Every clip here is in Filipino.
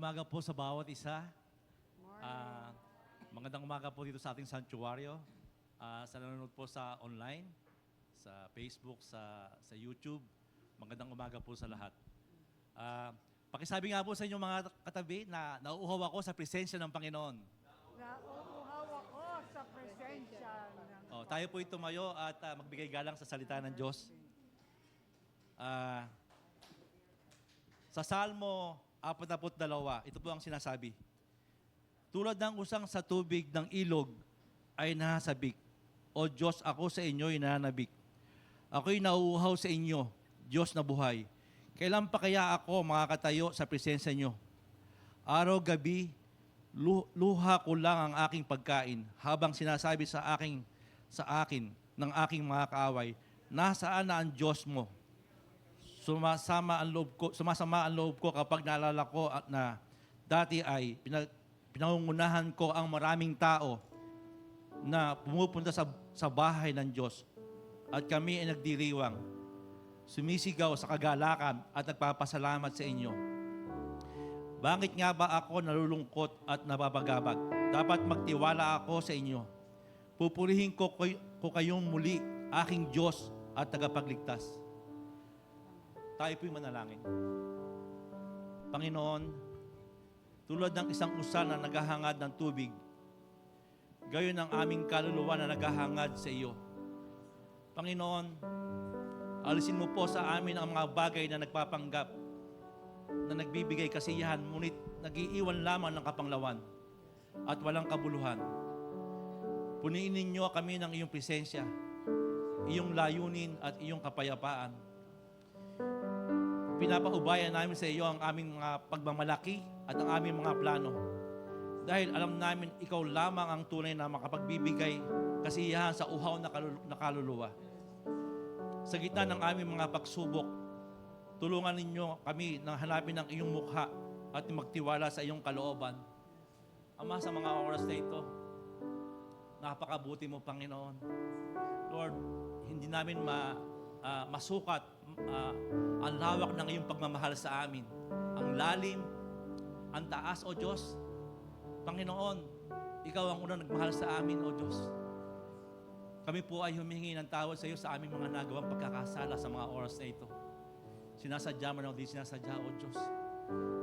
umaga po sa bawat isa. Magandang umaga po dito sa ating sanctuaryo. Sa nanonood po sa online, sa Facebook, sa YouTube. Magandang umaga po sa lahat. Pakisabi nga po sa inyo mga katabi na nauuhaw ako sa presensya ng Panginoon. Nauuhaw ako sa presensya ng... Tayo po tumayo at magbigay galang sa salita ng Diyos. Sa Salmo 42, ito po ang sinasabi. Tulad ng usang sa tubig ng ilog ay nahasabik. O Diyos, ako sa inyo'y nananabik. Ako'y nauuhaw sa inyo, Diyos na buhay. Kailan pa kaya ako makakatayo sa presensya nyo? Araw-gabi, luha ko lang ang aking pagkain habang sinasabi sa akin ng aking mga kaaway, nasaan na ang Diyos mo? Sumasama ang loob ko kapag naalala ko na dati ay pinangungunahan ko ang maraming tao na pumupunta sa bahay ng Diyos at kami ay nagdiriwang, sumisigaw sa kagalakan at nagpapasalamat sa inyo. Bakit nga ba ako nalulungkot at nababagabag? Dapat magtiwala ako sa inyo. Pupurihin ko kayong muli, aking Diyos at tagapagligtas. Tayo po'y manalangin. Panginoon, tulad ng isang usa na naghahangad ng tubig, gayon ang aming kaluluwa na naghahangad sa iyo. Panginoon, alisin mo po sa amin ang mga bagay na nagpapanggap, na nagbibigay kasiyahan, ngunit nag-iiwan lamang ng kapanglawan at walang kabuluhan. Puniin ninyo kami ng iyong presensya, iyong layunin at iyong kapayapaan. Pinapaubayan namin sa iyo ang aming mga pagmamalaki at ang aming mga plano. Dahil alam namin ikaw lamang ang tunay na makapagbibigay kasiyahan sa uhaw na kaluluwa. Sa gitna ng aming mga pagsubok, tulungan ninyo kami na hanapin ang iyong mukha at magtiwala sa iyong kalooban. Ama, sa mga oras na ito, napakabuti mo, Panginoon. Lord, hindi namin masukat ang lawak ng iyong pagmamahal sa amin. Ang lalim, ang taas, O Diyos. Panginoon, ikaw ang unang nagmahal sa amin, O Diyos. Kami po ay humingi ng tawad sa iyo sa aming mga nagawang pagkakasala sa mga oras na ito. Sinasadya man o di sinasadya, O Diyos.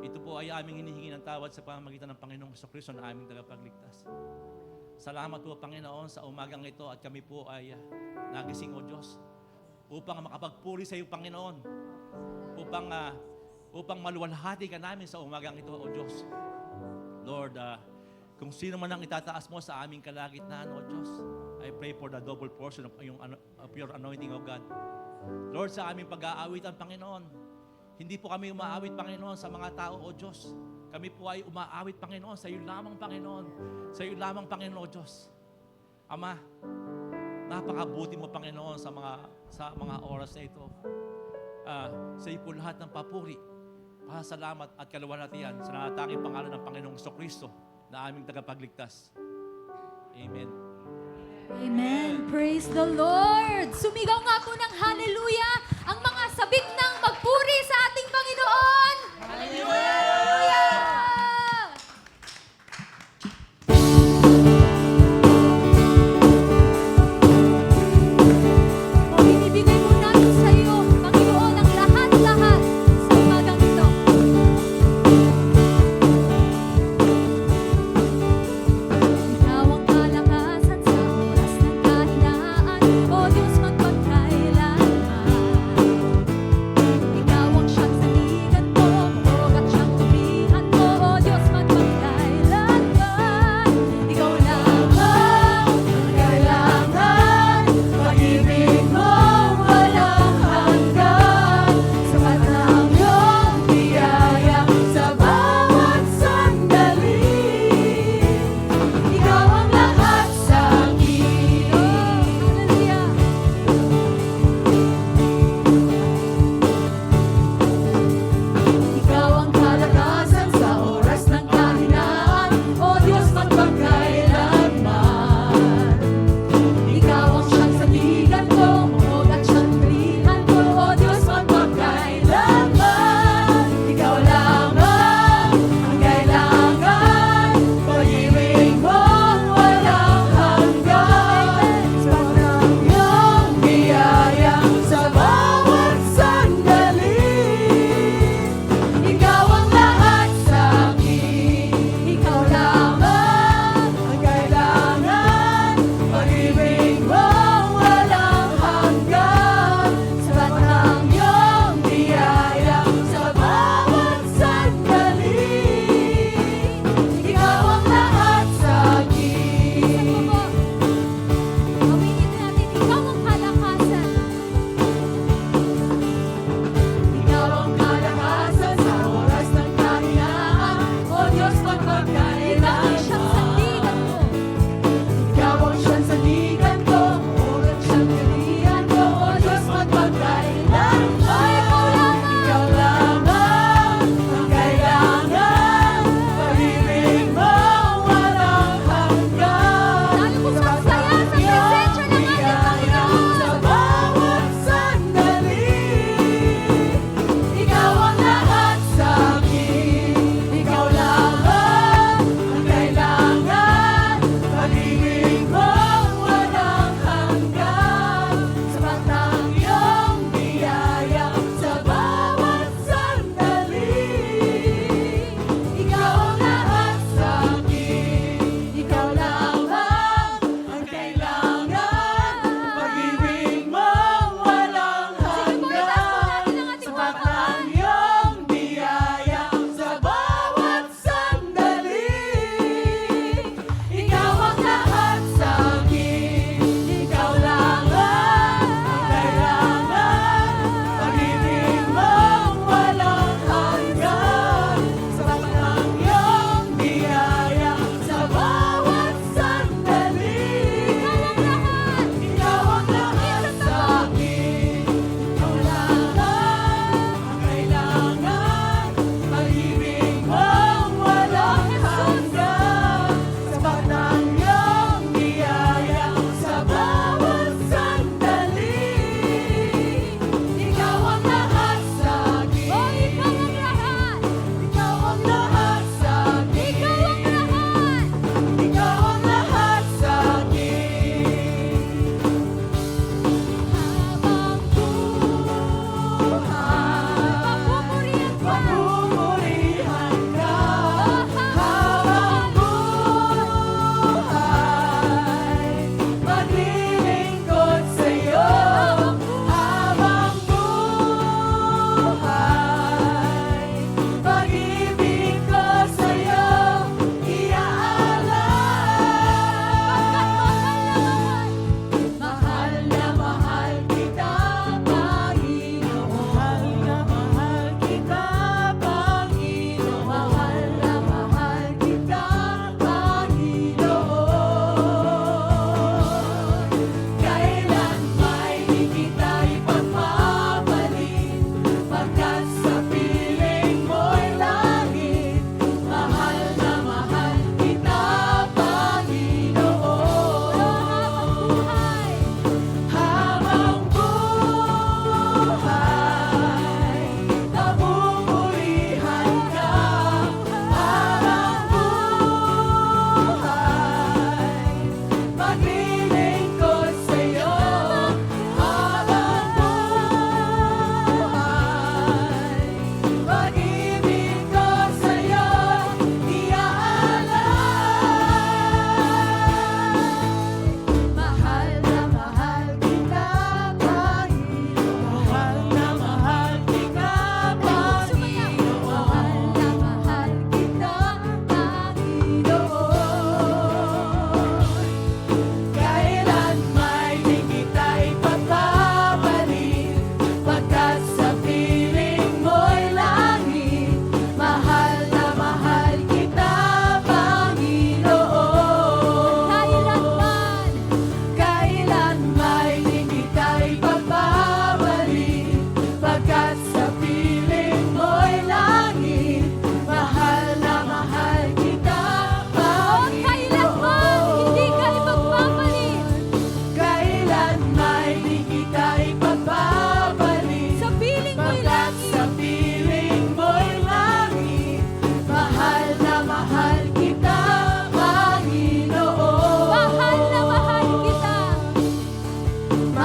Ito po ay aming hinihingi ng tawad sa pamamagitan ng Panginoong Jesucristo na aming tagapagligtas. Salamat po, Panginoon, sa umagang ito at kami po ay nagising, O Diyos, upang makapagpuri sa iyo, Panginoon, upang maluwalhati ka namin sa umagang ito, O Diyos. Lord, kung sino man ang itataas mo sa aming kalagitnaan, O Diyos, I pray for the double portion of your anointing, O God. Lord, sa aming pag-aawitan, Panginoon, hindi po kami umaawit, Panginoon, sa mga tao, O Diyos. Kami po ay umaawit, Panginoon, sa iyo lamang, Panginoon. Sa iyo lamang, Panginoon, O Diyos. Ama, napakabuti mo, Panginoon, sa mga oras na ito. Sa iyo po lahat ng papuri, pasalamat at kaluwalhatian sa natatanging pangalan ng Panginoong Jesucristo na aming tagapagligtas. Amen. Amen. Praise the Lord. Sumigaw nga po ng hallelujah ang mga sabik ng magpuri sa ating Panginoon. Hallelujah! Ibibigay po namin sa iyo, Panginoon, ang lahat-lahat sa umagang ito. Ikaw ang kalakasan sa oras ng kahinaan, O Diyos magpagkailanman.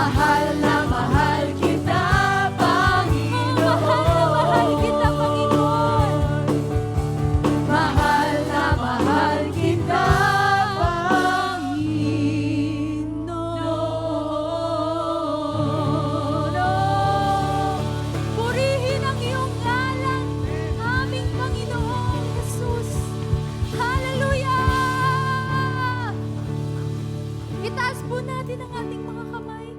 Mahal na mahal kita, Panginoon. Mahal kita, Panginoon. Mahal na mahal kita, Panginoon. Purihin ang iyong ngalan, aming Panginoong Jesus. Hallelujah! Itaas po natin ang ating mga kamay.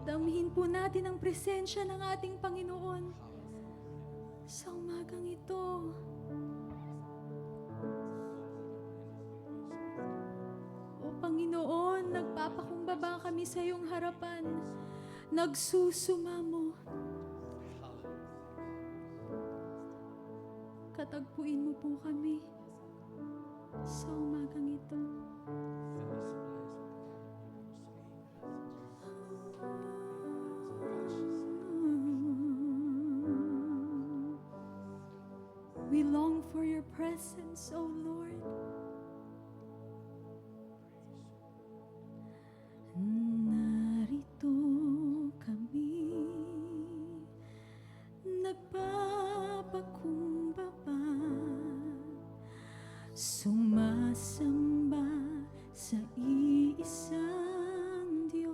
Damhin po natin ang presensya ng ating Panginoon sa umagang ito. O Panginoon, nagpapakumbaba kami sa iyong harapan. Nagsusumamo. Katagpuin mo po kami sa umagang ito. We long for your presence, O Lord. Narito kami, nagpapakumbaba, sumasamba sa iisang Diyos.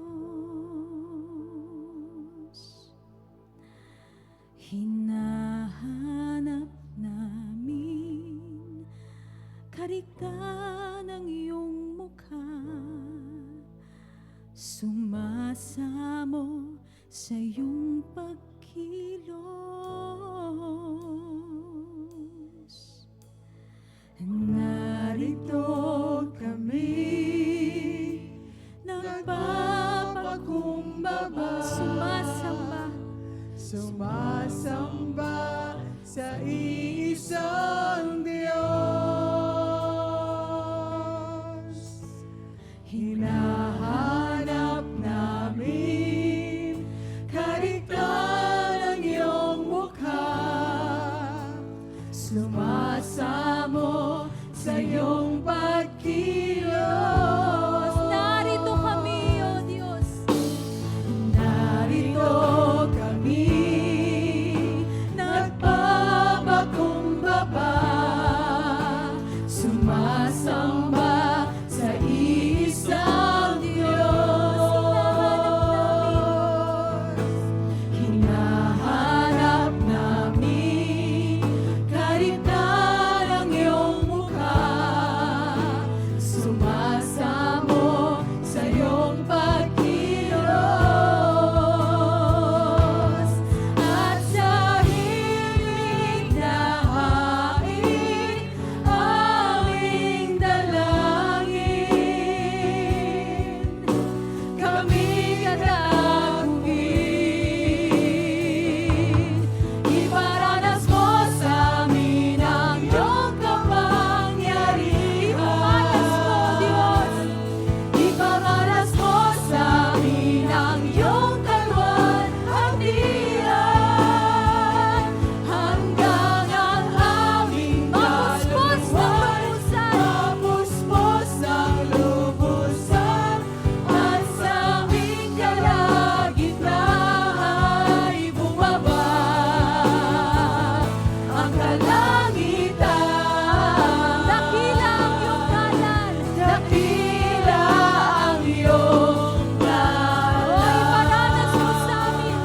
Hinahanap namin kariktan ng iyong mukha, sumasamo sa iyong pagkilos. Narito kami, nagpapakumbaba, sumasamba, Sumasamba sa iisang Diyos. Hinahanap namin kariktan ng iyong mukha, sumasamo sa iyong pagkilos. Narito kami, O Diyos. Narito kami, nagpapakumbaba, sumasamba sa isang Diyos. Hinahanap namin kariktan ng iyong mukha, sumasamo sa iyong pagkilos. At sa himig na hain, aming dalangin, kami kataguin. Iparanas mo sa amin ang iyong kapangyarihan. Iparanas mo, Diyos. Iparanas mo sa amin ang iyong kalwalhatian, hanggang ang aming Mapuspos ng kaluwan, mapuspos ng lubusan, at sa aming kalagitnaan ay bumaba ang kalangitan. Dakila ang iyong ngalan. Dakila ang iyong Iparanas mo sa ngalan. amin.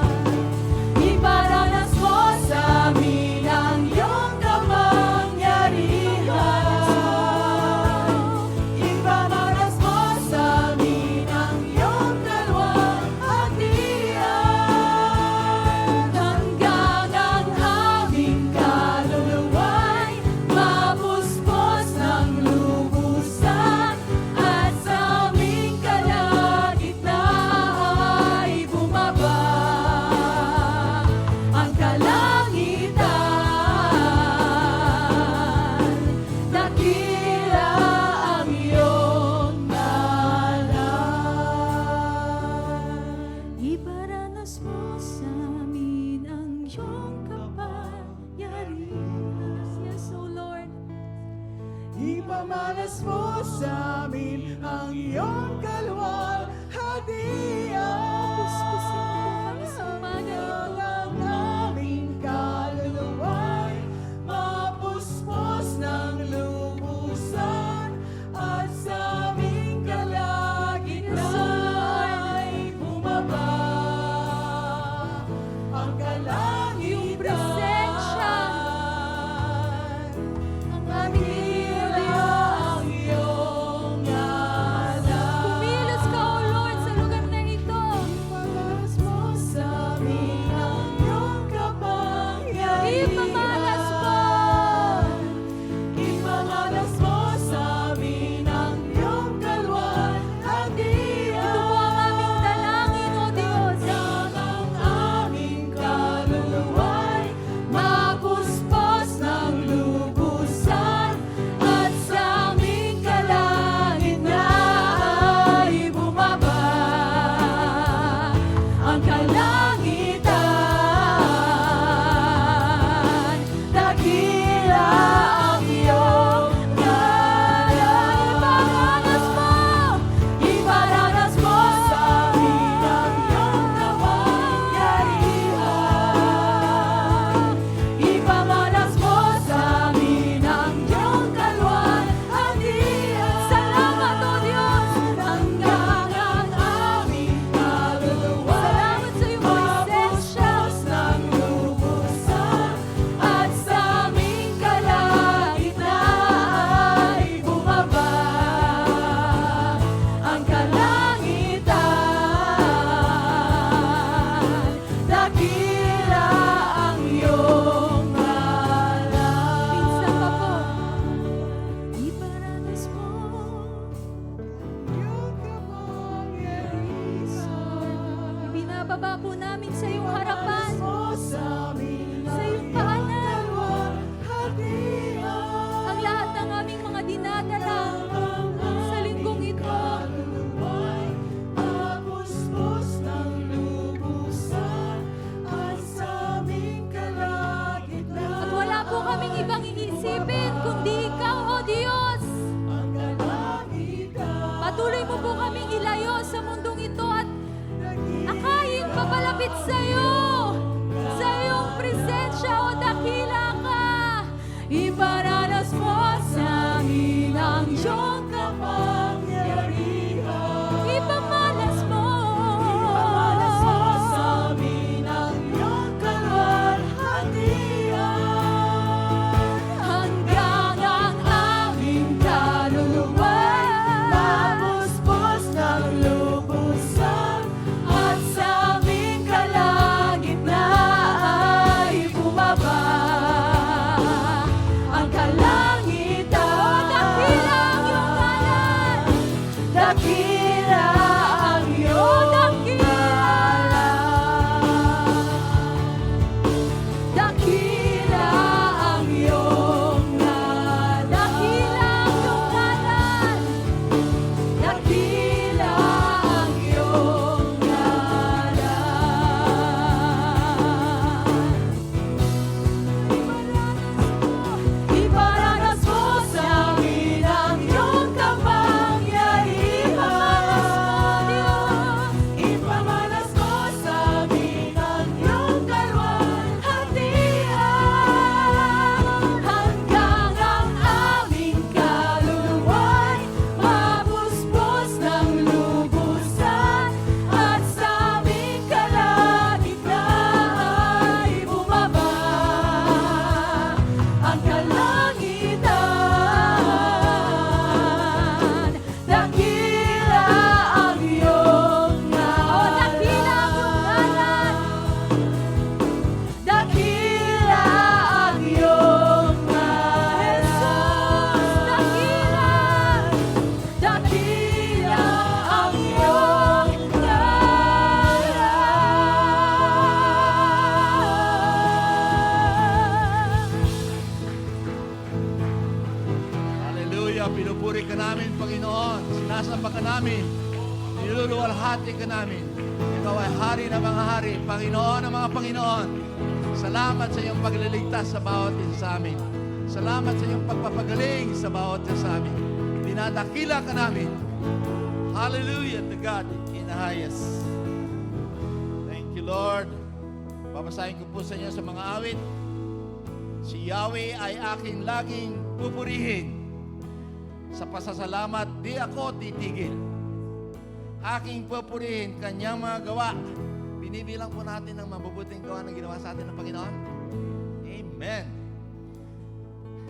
Iparanas mo sa amin ang iyong kapangyarihan. Iparanas mo sa amin ang iyong kalwalhatian, hanggang ang aming kaluluwa'y mapuspos ng lubusan, at sa aming kalagitnaan ay bumaba ang kalangitan. Dakila ang iyong ngalan. Iparanas mo sa amin ang iyong kapangyarihan. Yes, O Lord. Ipamalas mo sa amin ang iyong kalwalhatian, Ibinababa po namin sa iyong harapan. Sa iyong paanan. Ang lahat ng aming mga dinadala sa linggong ito. At wala po kaming ibang iisipin kundi Ikaw, O Diyos. Patuloy mo po kaming ilayo sa mundong ito at akayin papalapit sa iyo. Sa iyong presensya, O dakila ka. Iparanas mo sa amin ang iyong kapangyarihan. Ipamalas mo sa amin ang iyong kalwalhatian. Hanggang ang aming kaluluwa mapuspos ng lubusan at sa aming kalagitnaan ay bumaba ang kalangitan. Dakila ang iyong ngalan. Dakila ang iyong ngalan. Dakila ang iyong ngalan. Dakila ang iyong ngalan. Iparanas mo sa amin ang iyong kapangyarihan. Ipamalas mo sa amin ang iyong kalwalhatian. Hanggang ang aming kaluluwa'y mapuspos ng lubusan at sa aming kalagitnaan ay bumaba ang kalangitan. Dakila ang iyong ngalan. Dakila ang iyong ngalan. Jesus, dakila ang iyong ngalan. Hallelujah. Pinupuri ka namin, Panginoon. Sinasamba ka namin. Niluluwalhati ka namin. Ikaw ay hari ng mga hari, Panginoon ng mga Panginoon. Salamat sa iyong pagliligtas sa bawat isa sa amin. Salamat sa iyong pagpapagaling sa bawat isa sa amin. Dinadakila ka namin. Hallelujah to God in the highest. Thank you, Lord. Babasahin ko po sa inyo sa mga awit. Si Yahweh ay aking laging pupurihin. Sa pasasalamat, di ako titigil. Aking pupurihin kanyang mga gawa. Binibilang po natin ang mabubuting gawa na ginawa sa atin ng Panginoon. Amen.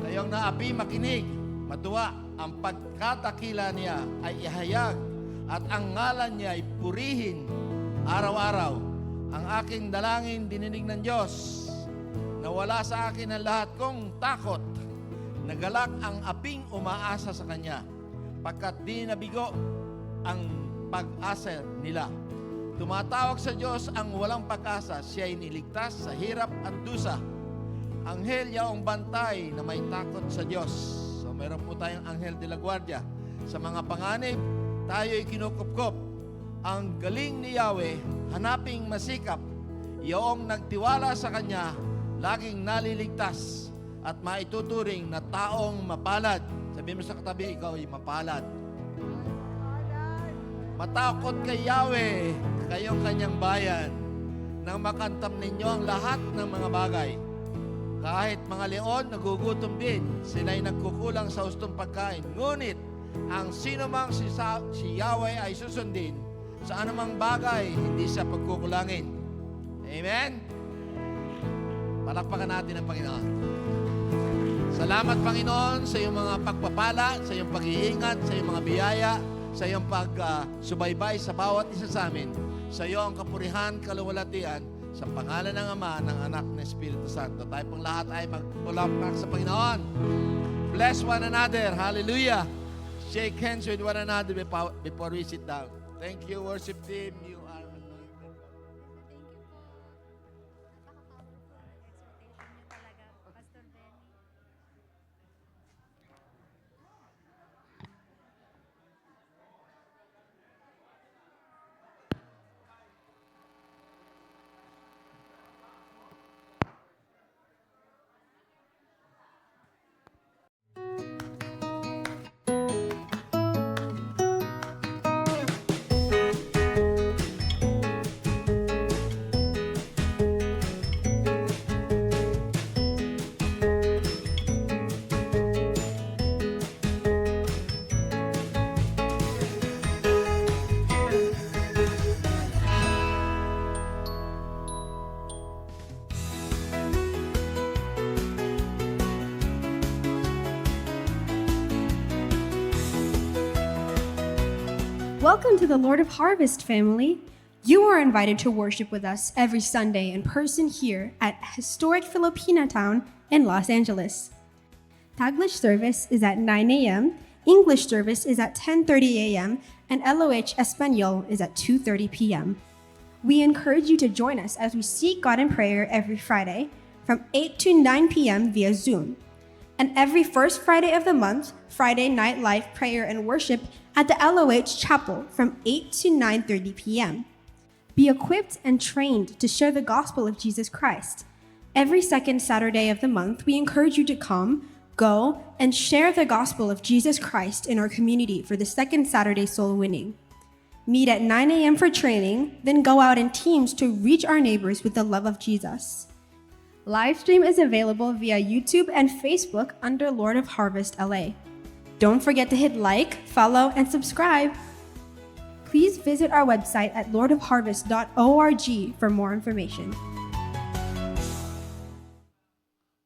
Kayong naapi makinig, matuwa, ang pagkatakila niya ay ihayag at ang ngalan niya ay purihin araw-araw. Ang aking dalangin dininig ng Diyos. Nawala sa akin ang lahat kong takot. Nagalak ang aping umaasa sa Kanya, pagkat di nabigo ang pag-asa nila. Tumatawag sa Diyos ang walang pag-asa, siya'y niligtas sa hirap at dusa. Anghel yaong bantay na may takot sa Diyos. So meron po tayong Anghel de la Guardia. Sa mga panganib, tayo'y kinukupkop. Ang galing ni Yahweh, hanaping masikap. Yaong nagtiwala sa Kanya, laging naliligtas at maituturing na taong mapalad. Sabihin mo sa katabi, ikaw ay mapalad. Matakot kay Yahweh, kayong Kanyang bayan, nang makantam ninyo ang lahat ng mga bagay. Kahit mga leon nagugutom din, sila'y nagkukulang sa hustong pagkain. Ngunit, ang sinumang si Yahweh ay susundin, sa anumang bagay, hindi siya pagkukulangin. Amen? Palakpakan natin ang Panginoon. Salamat, Panginoon, sa iyong mga pagpapala, sa iyong pag-iingat, sa iyong mga biyaya, sa iyong pagsubaybay sa bawat isa sa amin. Sa iyo ang kapurihan, kaluwalhatian, sa pangalan ng Ama, ng Anak, ng Espiritu Santo. Tayo pong lahat ay magpulakpak sa Panginoon. Bless one another. Hallelujah. Shake hands with one another before we sit down. Thank you, worship team. You are anointed. Welcome to the Lord of Harvest family. You are invited to worship with us every Sunday in person here at historic Filipina Town in Los Angeles. Taglish service is at 9 a.m., English service is at 10:30 a.m., and LOH Espanol is at 2:30 p.m. We encourage you to join us as we seek God in prayer every Friday from 8 to 9 p.m. via Zoom. And every first Friday of the month, Friday Night Live prayer and worship at the LOH Chapel from 8 to 9:30 p.m. Be equipped and trained to share the gospel of Jesus Christ. Every second Saturday of the month, we encourage you to come, go, and share the gospel of Jesus Christ in our community for the second Saturday soul winning. Meet at 9 a.m. for training, then go out in teams to reach our neighbors with the love of Jesus. Live stream is available via YouTube and Facebook under Lord of Harvest LA. Don't forget to hit like, follow, and subscribe. Please visit our website at lordofharvest.org for more information.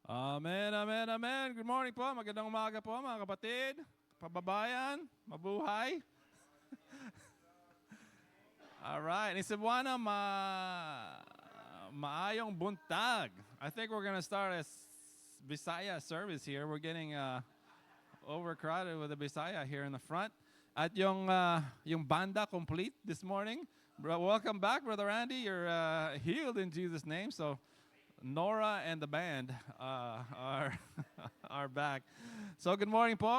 Amen, amen, amen. Good morning po. Magandang umaga po mga kapatid, pababayan, mabuhay. Alright, ni Cebuana maayong buntag. I think we're going to start a Bisaya service here. We're getting overcrowded with the Bisaya here in the front. At yung banda complete this morning. Welcome back, Brother Andy. You're healed in Jesus' name. So Nora and the band are back. So good morning po.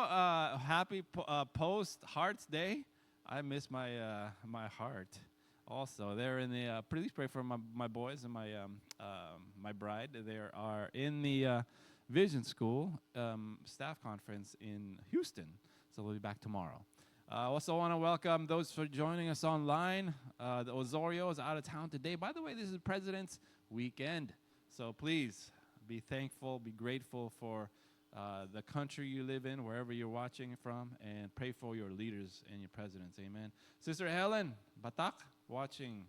Happy post Hearts Day. I miss my heart. Also, they're in the. Please pray for my boys and my bride. They are in the Vision School staff conference in Houston. So we'll be back tomorrow. Also want to welcome those for joining us online. The Osorio is out of town today. By the way, this is President's Weekend. So please be thankful, be grateful for the country you live in, wherever you're watching from, and pray for your leaders and your presidents. Amen. Sister Helen Batak, watching.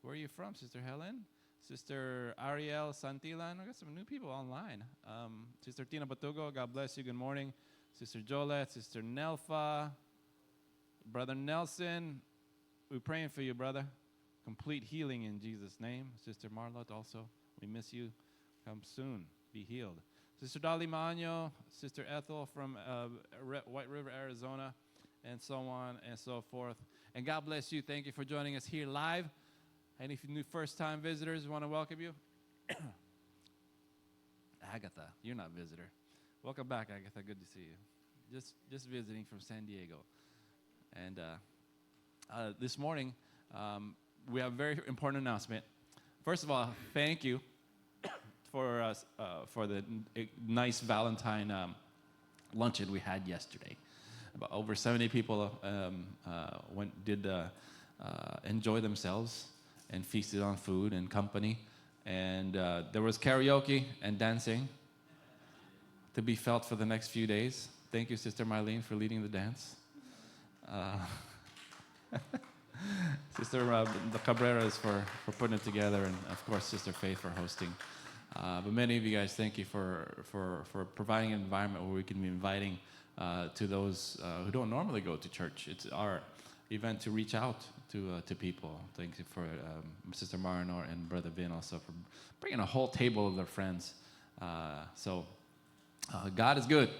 Where are you from, Sister Helen? Sister Ariel Santilan. I got some new people online. Sister Tina Batugo, God bless you. Good morning. Sister Jolette, Sister Nelfa, Brother Nelson, we're praying for you, brother. Complete healing in Jesus' name. Sister Marlot also, we miss you. Come soon, be healed. Sister Dolly Maño, Sister Ethel from White River, Arizona, and so on and so forth. And God bless you. Thank you for joining us here live. And if you're new first-time visitors, we want to welcome you. Agatha, you're not a visitor. Welcome back, Agatha. Good to see you. Just visiting from San Diego. And this morning, we have a very important announcement. First of all, thank you for the nice Valentine luncheon we had yesterday. About over 70 people did enjoy themselves and feasted on food and company. And there was karaoke and dancing to be felt for the next few days. Thank you, Sister Marlene, for leading the dance. Sister the Cabreras for putting it together, and of course Sister Faith for hosting. But many of you guys, thank you for providing an environment where we can be inviting to those who don't normally go to church. It's our event to reach out to people. Thank you for Sister Marinor and Brother Vin also for bringing a whole table of their friends. So God is good.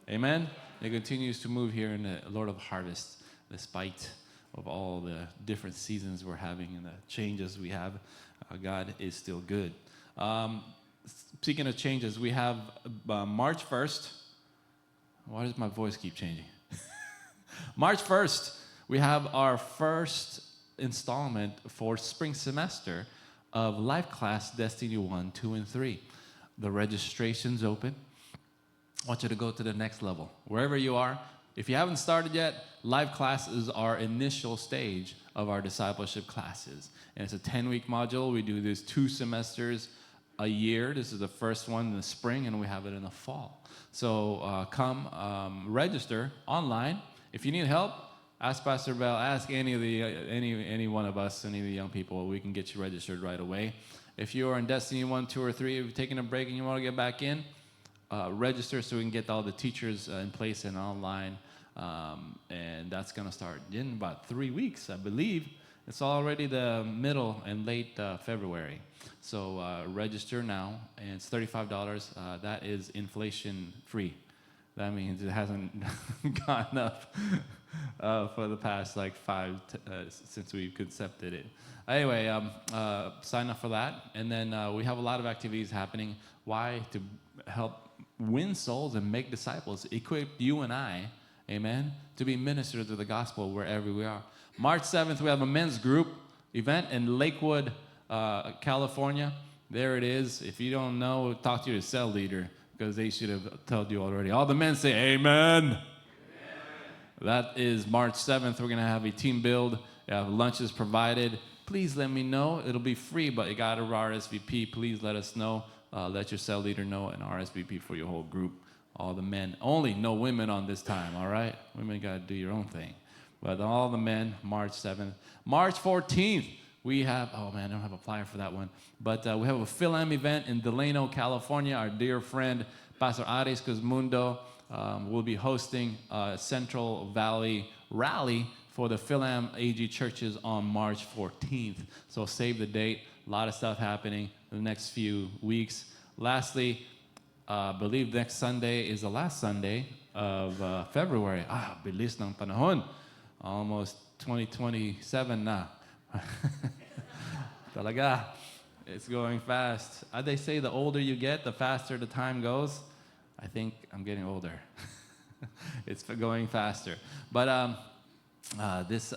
Amen. He continues to move here in the Lord of Harvest, despite of all the different seasons we're having and the changes we have. God is still good. Speaking of changes, we have March 1st. Why does my voice keep changing? March 1st, we have our first installment for spring semester of Life Class Destiny 1, 2, and 3. The registration's open. I want you to go to the next level. Wherever you are, if you haven't started yet, Live Class is our initial stage of our discipleship classes. And it's a 10-week module. We do this 2 semesters a year. This is the first one in the spring, and we have it in the fall. So come register online. If you need help, ask Pastor Bell, ask any one of us, any of the young people. We can get you registered right away. If you are in Destiny 1, 2, or 3, if you're taking a break and you want to get back in, register so we can get all the teachers in place and online And that's going to start in about 3 weeks, I believe. It's already the middle and late February. So register now, and it's $35. That is inflation free. That means it hasn't gone up for the past like since we've concepted it. Anyway, sign up for that. And then we have a lot of activities happening. Why? To help win souls and make disciples, equip you and I, amen, to be ministers of the gospel wherever we are. March 7th, we have a men's group event in Lakewood, California. There it is. If you don't know, talk to your cell leader, because they should have told you already. All the men say, amen. Amen. That is March 7th. We're going to have a team build. Lunches provided. Please let me know. It'll be free, but you got to RSVP. Please let us know. Let your cell leader know, and RSVP for your whole group. All the men. Only no women on this time, all right? Women got to do your own thing. But all the men, March 7th. March 14th, we have, oh man, I don't have a flyer for that one. But we have a Philam event in Delano, California. Our dear friend, Pastor Aris Cosmundo, will be hosting a Central Valley rally for the Philam AG churches on March 14th. So save the date. A lot of stuff happening in the next few weeks. Lastly, I believe next Sunday is the last Sunday of February. Bilis ng panahon. Almost 2027 na. Talaga. It's going fast. They say the older you get, the faster the time goes. I think I'm getting older. It's going faster. But this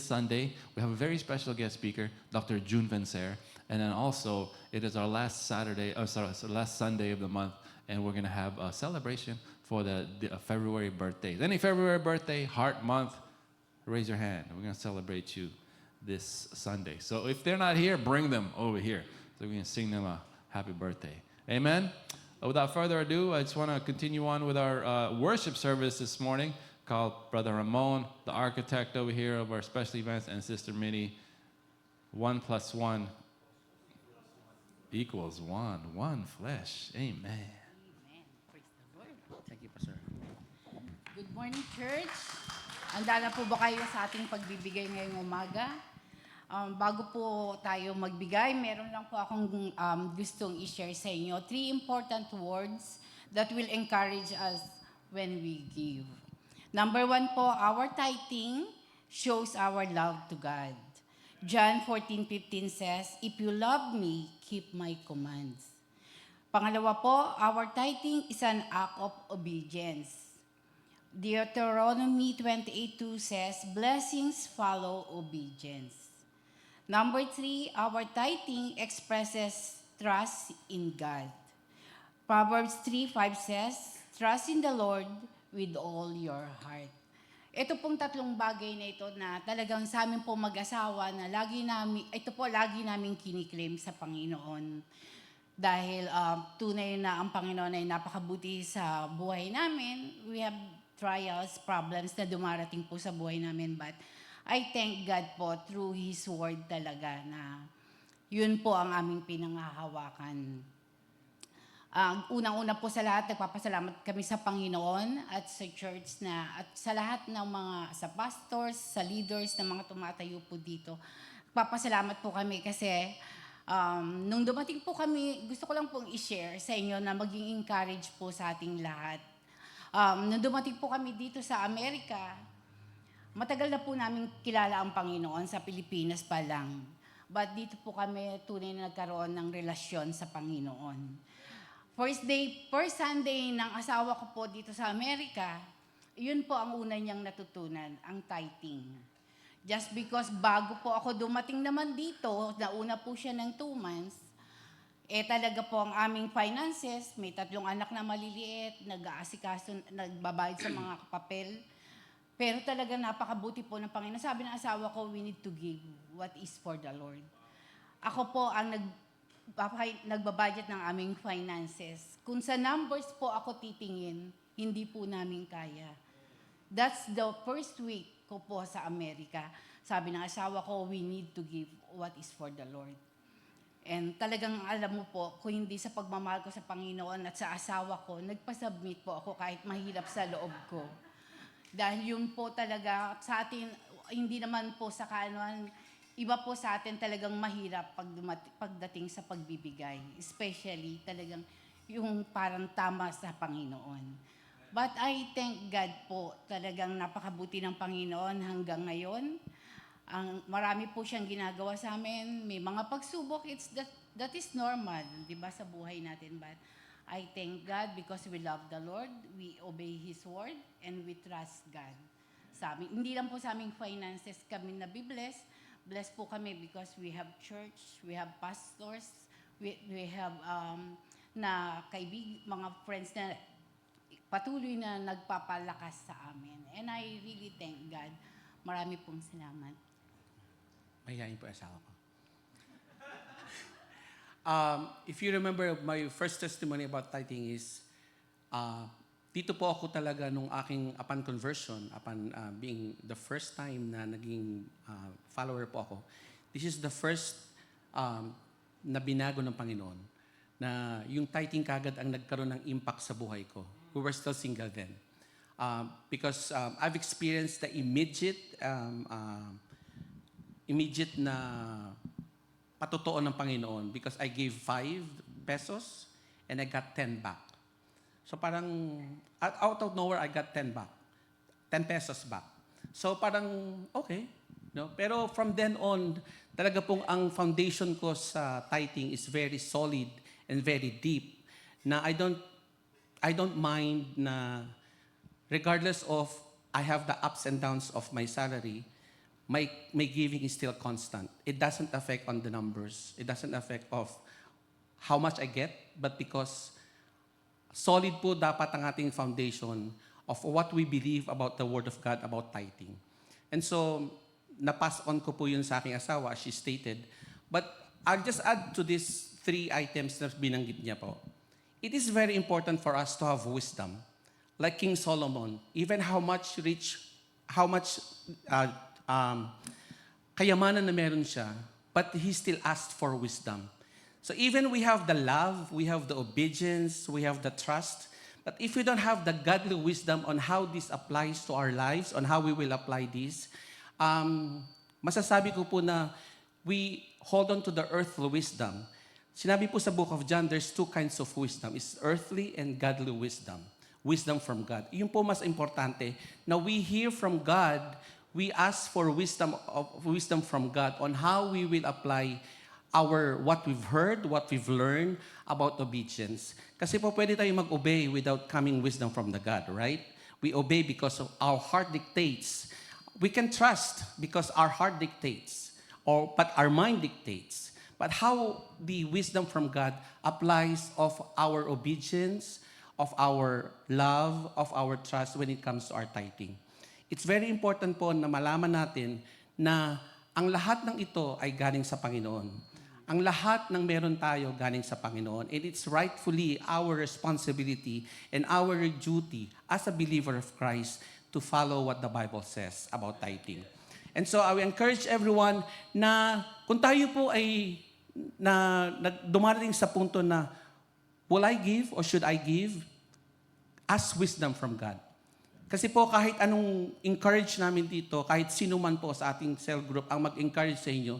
Sunday, we have a very special guest speaker, Dr. June Vencer. And then also, it is our last Sunday of the month, and we're going to have a celebration for the February birthdays. Any February birthday, Heart Month, raise your hand. We're going to celebrate you this Sunday. So if they're not here, bring them over here so we can sing them a happy birthday. Amen? Without further ado, I just want to continue on with our worship service this morning called Brother Ramon, the architect over here of our special events, and Sister Minnie. 1 + 1 equals 1. One flesh. Amen. Amen. Praise the Lord. Thank you, Pastor. Good morning, church. Handa na po ba kayo sa ating pagbibigay ngayong umaga? Bago po tayo magbigay, meron lang po akong gustong i-share sa inyo 3 important words that will encourage us when we give. Number 1 po, our tithing shows our love to God. John 14:15 says, "If you love me, keep my commands." Pangalawa po, our tithing is an act of obedience. Deuteronomy 28:2 says, "Blessings follow obedience." Number 3, our tithing expresses trust in God. Proverbs 3:5 says, "Trust in the Lord with all your heart." Ito pong 3 bagay na ito na talagang sa amin po mag-asawa na lagi namin kiniklaim sa Panginoon. Dahil tunay na ang Panginoon ay napakabuti sa buhay namin. We have trials, problems na dumarating po sa buhay namin. But I thank God po through His Word talaga na yun po ang aming pinanghahawakan. Unang-una po sa lahat, nagpapasalamat kami sa Panginoon at sa church at sa lahat ng sa pastors, sa leaders na mga tumatayo po dito. Nagpapasalamat po kami kasi nung dumating po kami, gusto ko lang pong i-share sa inyo na maging encourage po sa ating lahat. Nung dumating po kami dito sa Amerika, matagal na po namin kilala ang Panginoon sa Pilipinas pa lang. But dito po kami tunay na nagkaroon ng relasyon sa Panginoon. First Sunday ng asawa ko po dito sa Amerika, yun po ang una niyang natutunan, ang tithing. Just because bago po ako dumating naman dito, nauna po siya ng 2 months, talaga po ang aming finances, may 3 anak na maliliit, nag-aasikaso, nagbabayad sa mga papel. Pero talaga napakabuti po ng Panginoon. Sabi ng asawa ko, we need to give what is for the Lord. Ako po ang nagbabudget ng aming finances. Kung sa numbers po ako titingin, hindi po namin kaya. That's the first week ko po sa Amerika. Sabi ng asawa ko, we need to give what is for the Lord. And talagang alam mo po, kung hindi sa pagmamahal ko sa Panginoon at sa asawa ko, nagpasubmit po ako kahit mahirap sa loob ko. Dahil yun po talaga sa atin, hindi naman po sa kaanuhan, iba po sa atin talagang mahirap pagdating sa pagbibigay. Especially talagang yung parang tama sa Panginoon. But I thank God po, talagang napakabuti ng Panginoon hanggang ngayon. Marami po siyang ginagawa sa amin. May mga pagsubok, that is normal, di ba, sa buhay natin. But I thank God because we love the Lord, we obey His word, and we trust God. Sa amin, hindi lang po sa aming finances kami nabibless. Blessed po kami because we have church, we have pastors, we have na mga friends na patuloy na nagpapalakas sa amin. And I really thank God. Marami pong salamat. Mahihayin po asawa ko. If you remember, my first testimony about tithing is, dito po ako talaga nung aking upon conversion, upon being the first time na naging follower po ako. This is the first na binago ng Panginoon, na yung tithing kagad ang nagkaroon ng impact sa buhay ko. We were still single then. Because I've experienced the immediate na patotoo ng Panginoon because I gave 5 pesos and I got 10 back. So parang out of nowhere I got 10 back. 10 pesos back. So parang okay, no? Pero from then on, talaga pong ang foundation ko sa tithing is very solid and very deep. Na I don't mind na regardless of I have the ups and downs of my salary, my giving is still constant. It doesn't affect on the numbers. It doesn't affect of how much I get, but because solid po dapat ang ating foundation of what we believe about the Word of God about tithing. And so, na-pass on ko po yun sa aking asawa, as she stated. But I'll just add to these 3 items na binanggit niya po. It is very important for us to have wisdom. Like King Solomon, even how much kayamanan na meron siya, but he still asked for wisdom. So even we have the love, we have the obedience, we have the trust, but if we don't have the godly wisdom on how this applies to our lives, on how we will apply this, masasabi ko po na we hold on to the earthly wisdom. Sinabi po sa book of John, there's 2 kinds of wisdom. It's earthly and godly wisdom. Wisdom from God. Yun po mas importante, na we hear from God, we ask for wisdom from God on how we will apply what we've heard, what we've learned about obedience. Kasi po pwede tayo mag-obey without coming wisdom from the God, right? We obey because of our heart dictates. We can trust because our heart dictates, but our mind dictates. But how the wisdom from God applies of our obedience, of our love, of our trust when it comes to our tithing. It's very important po na malaman natin na ang lahat ng ito ay galing sa Panginoon. Ang lahat ng meron tayo galing sa Panginoon. And it's rightfully our responsibility and our duty as a believer of Christ to follow what the Bible says about tithing. And so I will encourage everyone na kung tayo po ay dumarating sa punto na will I give or should I give? Ask wisdom from God. Kasi po kahit anong encourage namin dito, kahit sino man po sa ating cell group ang mag-encourage sa inyo,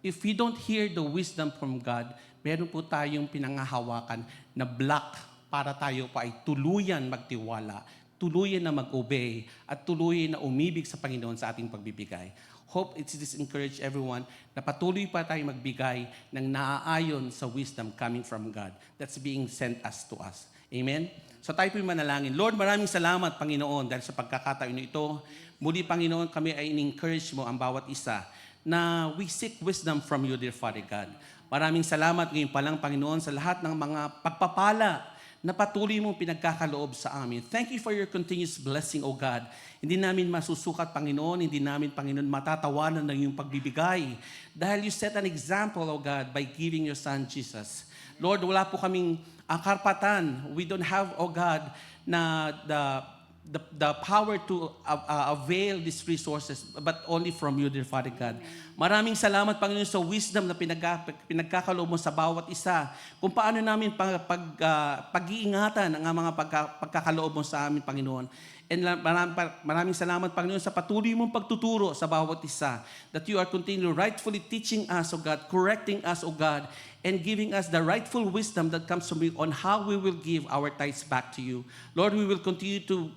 if we don't hear the wisdom from God, meron po tayong pinangahawakan na block para tayo pa ay tuluyan magtiwala, tuluyan na mag-obey, at tuluyan na umibig sa Panginoon sa ating pagbibigay. Hope it's this encourage everyone na patuloy pa tayo magbigay ng naaayon sa wisdom coming from God that's being sent to us. Amen? So tayo po'y manalangin. Lord, maraming salamat, Panginoon, dahil sa pagkakataon ito. Muli, Panginoon, kami ay in-encourage mo ang bawat isa na we seek wisdom from you, dear Father God. Maraming salamat ngayon pa lang, Panginoon, sa lahat ng mga pagpapala na patuloy mong pinagkakaloob sa amin. Thank you for your continuous blessing, O God. Hindi namin masusukat, Panginoon. Hindi namin, Panginoon, matatawanan ng iyong pagbibigay. Dahil you set an example, O God, by giving your Son, Jesus. Lord, wala po kaming karapatan. We don't have, O God, na the power to avail these resources, but only from you, dear Father God. Maraming salamat, Panginoon, sa wisdom na pinagkakaloob mo sa bawat isa. Kung paano namin pag-iingatan ang mga pagkakaloob mo sa amin, Panginoon. And maraming salamat, Panginoon, sa patuloy mong pagtuturo sa bawat isa. That you are continually rightfully teaching us, O God, correcting us, O God, and giving us the rightful wisdom that comes from you on how we will give our tithes back to you. Lord, we will continue to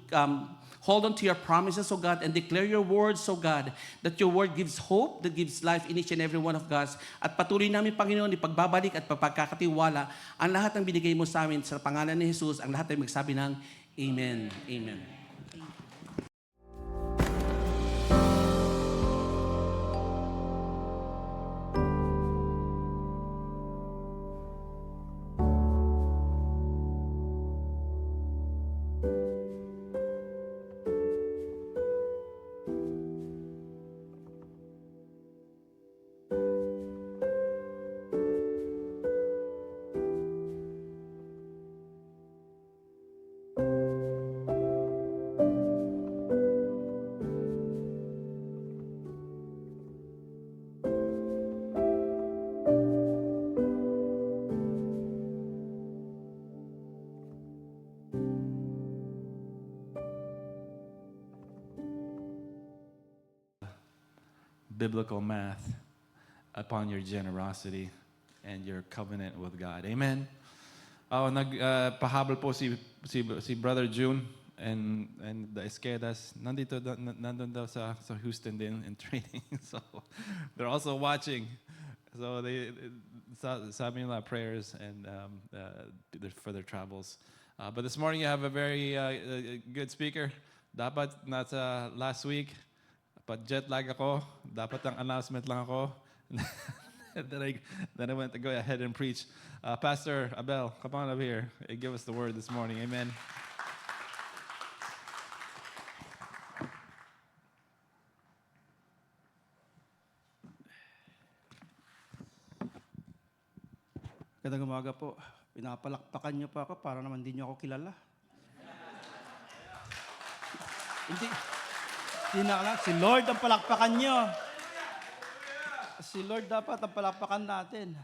hold on to your promises, O God, and declare your words, O God, that your word gives hope, that gives life in each and every one of us. At patuloy namin, Panginoon, ipagbabalik at pagkakatiwala ang lahat ng binigay mo sa amin sa pangalan ni Jesus, ang lahat ay magsabi ng Amen. Amen. Biblical math upon your generosity and your covenant with God. Amen. Nagpahabol po si Brother June and the Esquedas. Nandun daw sa Houston din in training. So they're also watching. So they sabi nila prayers and for their travels. But this morning you have a very good speaker. Dapat nasa last week. But jet lag ako, dapat ang announcement lang ako. then I went to go ahead and preach. Pastor Abel, come on up here and give us the word this morning. Amen. Magandang umaga po. Pinapalakpakan niyo pa ako para naman di niyo ako kilala. Hindi na lang. Si Lord ang palakpakan niyo. Si Lord dapat ang palakpakan natin.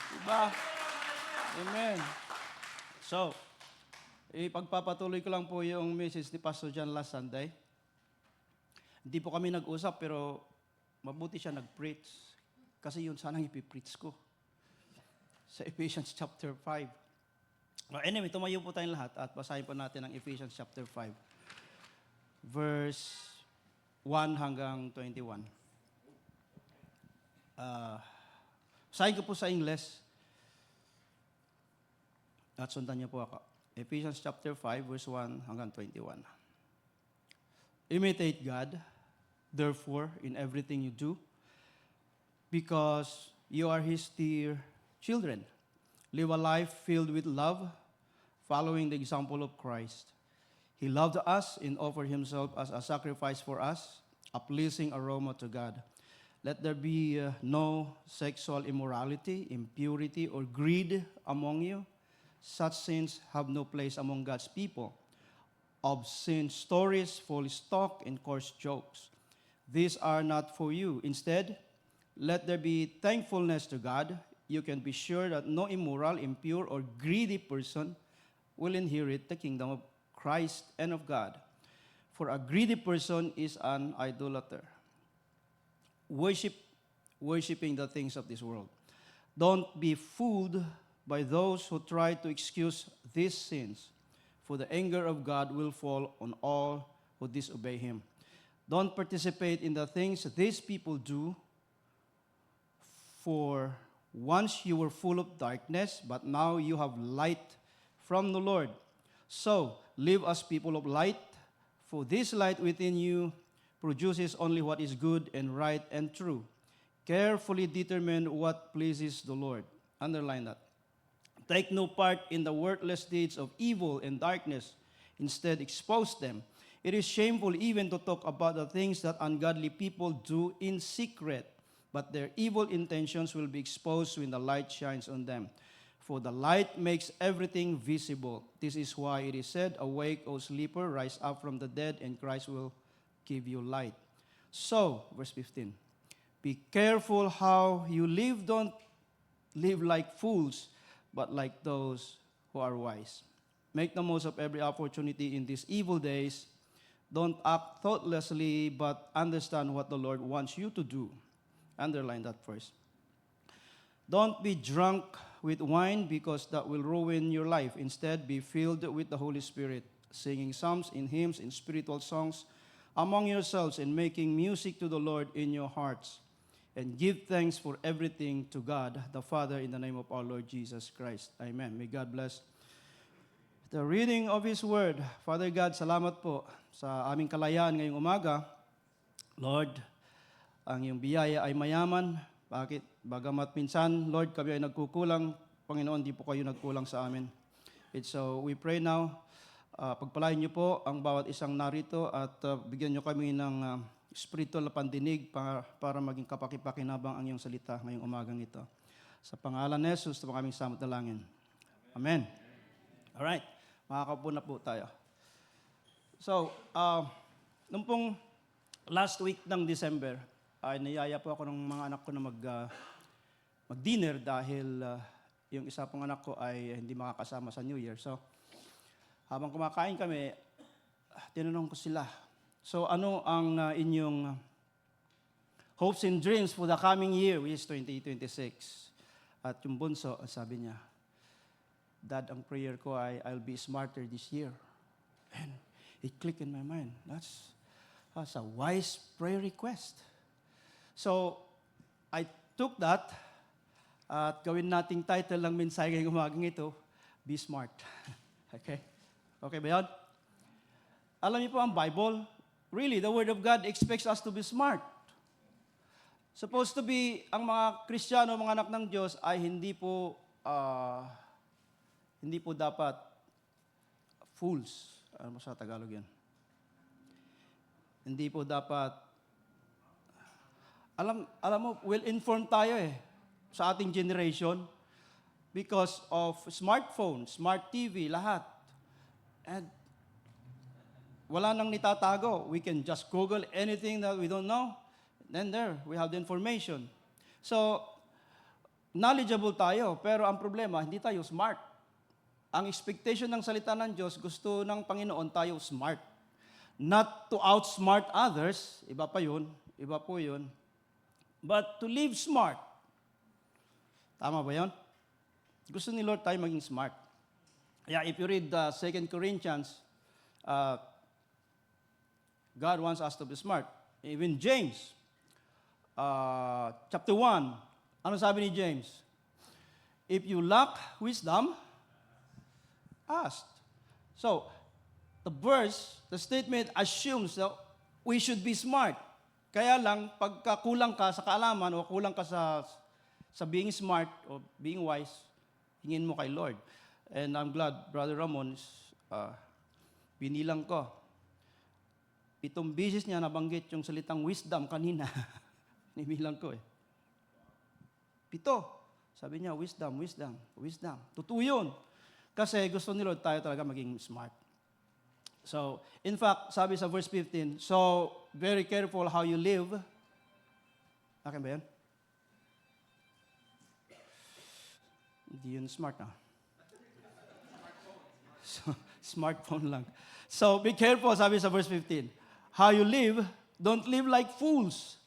Diba? Amen. So, ipagpapatuloy ko lang po yung message ni Pastor John last Sunday. Hindi po kami nag-usap pero mabuti siya nag-preach. Kasi yun sanang ipipreach ko. Sa Ephesians chapter 5. Well, anyway, tumayo po tayong lahat at basahin po natin ang Ephesians chapter 5. Verse 1 hanggang 21. Basahin ko po sa English. At sundan niyo po ako. Ephesians chapter 5, verse 1 hanggang 21. Imitate God, therefore, in everything you do, because you are His dear children. Live a life filled with love, following the example of Christ. He loved us and offered Himself as a sacrifice for us, a pleasing aroma to God. Let there be no sexual immorality, impurity, or greed among you. Such sins have no place among God's people. Obscene stories, foolish talk, and coarse jokes. These are not for you. Instead, let there be thankfulness to God. You can be sure that no immoral, impure, or greedy person will inherit the kingdom of Christ and of God. For a greedy person is an idolater, worshiping the things of this world. Don't be fooled by those who try to excuse these sins, for the anger of God will fall on all who disobey Him. Don't participate in the things these people do, for once you were full of darkness, but now you have light from the Lord. So, live as people of light, for this light within you produces only what is good and right and true. Carefully determine what pleases the Lord. Underline that. Take no part in the worthless deeds of evil and darkness. Instead, expose them. It is shameful even to talk about the things that ungodly people do in secret, but their evil intentions will be exposed when the light shines on them. For the light makes everything visible. This is why it is said, "Awake, O sleeper, rise up from the dead, and Christ will give you light." So, verse 15, be careful how you live. Don't live like fools, but like those who are wise. Make the most of every opportunity in these evil days. Don't act thoughtlessly, but understand what the Lord wants you to do. Underline that first. Don't be drunk with wine because that will ruin your life. Instead, be filled with the Holy Spirit, singing psalms and hymns and spiritual songs among yourselves and making music to the Lord in your hearts. And give thanks for everything to God, the Father, in the name of our Lord Jesus Christ. Amen. May God bless the reading of His Word. Father God, salamat po sa aming kalayaan ngayong umaga. Lord, ang iyong biyaya ay mayaman. Bakit? Bagamat minsan, Lord, kami ay nagkukulang. Panginoon, di po kayo nagkulang sa amin. And so we pray now, pagpalain niyo po ang bawat isang narito at bigyan niyo kami ng spiritual na pandinig para maging kapakipakinabang ang iyong salita ngayong umagang ito. Sa pangalan ni Jesus, ito ang aming samot na langin. Amen. Alright, makakaupo na po tayo. So, nung pong last week ng December, ay niyaya po ako ng mga anak ko na mag-dinner dahil yung isa pong anak ko ay hindi makakasama sa New Year. So, habang kumakain kami, tinanong ko sila, so ano ang inyong hopes and dreams for the coming year, which is 2026? At yung bunso, sabi niya, Dad, ang prayer ko ay I'll be smarter this year. And it clicked in my mind. That's a wise prayer request. So, I took that at gawin nating title ng mensahe ngayong umagang ito, Be Smart. Okay? Okay ba yan? Alam niyo po ang Bible, really, the Word of God expects us to be smart. Supposed to be, ang mga Kristiyano, mga anak ng Diyos, ay hindi po dapat fools. Ano sa Tagalog yan? Hindi po dapat, alam mo, well-informed tayo sa ating generation because of smartphone, smart TV, lahat. And wala nang nitatago. We can just Google anything that we don't know. Then there, we have the information. So, knowledgeable tayo, pero ang problema, hindi tayo smart. Ang expectation ng salita ng Diyos, gusto ng Panginoon tayo smart. Not to outsmart others, iba pa yun, iba po yun. But to live smart. Tama ba yun? Gusto ni Lord tayo maging smart. Yeah, if you read 2 Corinthians, God wants us to be smart. Even James, chapter 1, ano sabi ni James? If you lack wisdom, ask. So, the verse, the statement assumes that we should be smart. Kaya lang, pagka kulang ka sa kaalaman o kulang ka sa being smart o being wise, hingin mo kay Lord. And I'm glad, Brother Ramon, pinilang ko. Itong business niya, nabanggit yung salitang wisdom kanina. Nimilang ko 7. Sabi niya, wisdom. Totoo yun. Kasi gusto ni Lord tayo talaga maging smart. So, in fact, sabi sa verse 15, so, very careful how you live. Akin ba yan? Hindi yun smart, na. So, smartphone lang. So, be careful, sabi sa verse 15. How you live, don't live like fools.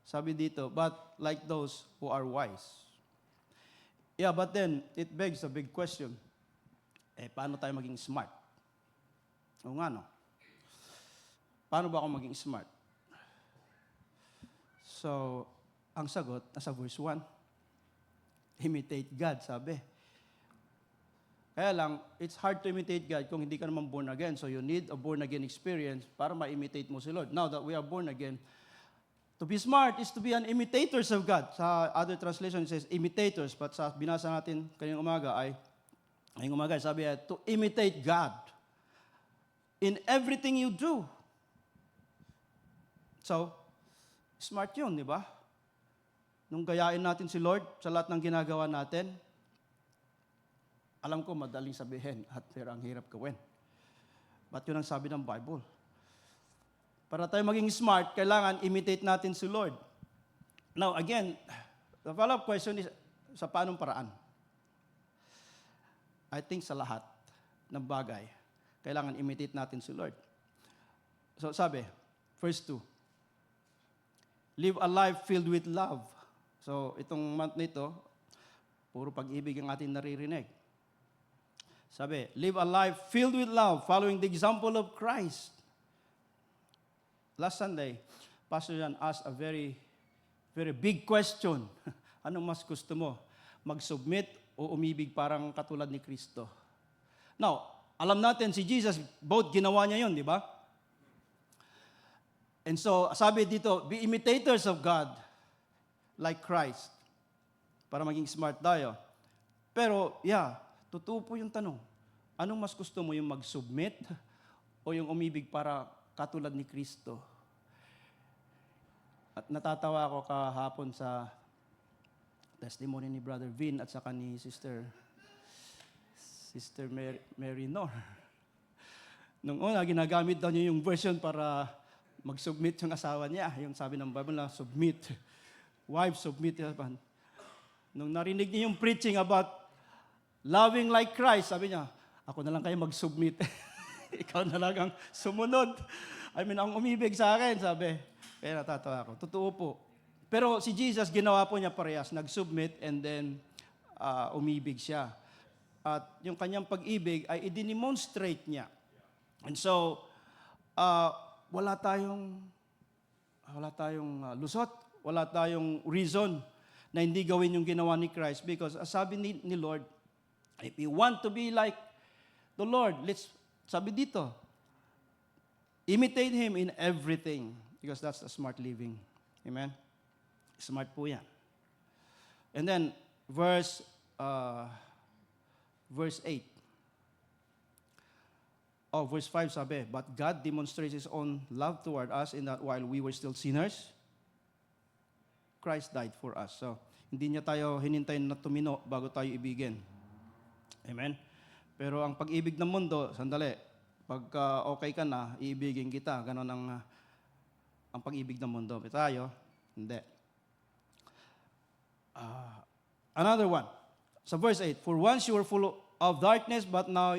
Sabi dito, but like those who are wise. Yeah, but then, it begs a big question. Paano tayo maging smart? O nga, no? Paano ba ako maging smart? So, ang sagot, nasa verse 1. Imitate God, sabi. Kaya lang, it's hard to imitate God kung hindi ka naman born again. So, you need a born-again experience para ma-imitate mo si Lord. Now that we are born again, to be smart is to be an imitators of God. Sa other translation, it says imitators. But sa binasa natin kanyang umaga sabi to imitate God in everything you do. So, smart yun, di ba? Nung gayain natin si Lord sa lahat ng ginagawa natin, alam ko madaling sabihin pero ang hirap gawin. But yun ang sabi ng Bible. Para tayo maging smart, kailangan imitate natin si Lord. Now, again, the follow-up question is, sa paanong paraan? I think sa lahat. ng bagay. Kailangan imitate natin si Lord. So sabi, verse 2, live a life filled with love. So itong month nito, puro pag-ibig ang ating naririnig. Sabi, live a life filled with love, following the example of Christ. Last Sunday, Pastor Jan asked a very, very big question. Anong mas gusto mo? Mag-submit o umibig parang katulad ni Kristo? Now, alam natin si Jesus, both ginawa niya yun, di ba? And so, sabi dito, be imitators of God like Christ. Para maging smart tayo. Pero, totoo po yung tanong. Anong mas gusto mo, yung mag-submit o yung umibig para katulad ni Kristo? At natatawa ako kahapon sa testimony ni Brother Vin at saka ni Sister Mary Nor. Nung una, ginagamit daw niya yung version para mag-submit yung asawa niya. Yung sabi ng Bible na, submit. Wife, submit. Nung narinig niya yung preaching about loving like Christ, sabi niya, ako na lang kayo mag-submit. Ikaw na lang ang sumunod. ang umibig sa akin, sabi. Kaya natatawa ako. Totoo po. Pero si Jesus, ginawa po niya parehas. Nag-submit and then umibig siya. At yung kanyang pag-ibig ay i-demonstrate niya. And so, wala tayong lusot, wala tayong reason na hindi gawin yung ginawa ni Christ. Because sabi ni Lord, if you want to be like the Lord, sabi dito, imitate Him in everything. Because that's the smart living. Amen? Smart po yan. And then, verse 8. Verse 5 sabi, but God demonstrates His own love toward us in that while we were still sinners, Christ died for us. So, hindi niya tayo hinintayin na tumino bago tayo ibigin. Amen? Pero ang pag-ibig ng mundo, sandali, pagka okay ka na, iibigin kita. Ganon ang pag-ibig ng mundo. Pero tayo, hindi. Another one. So verse 8, for once you were full of darkness, but now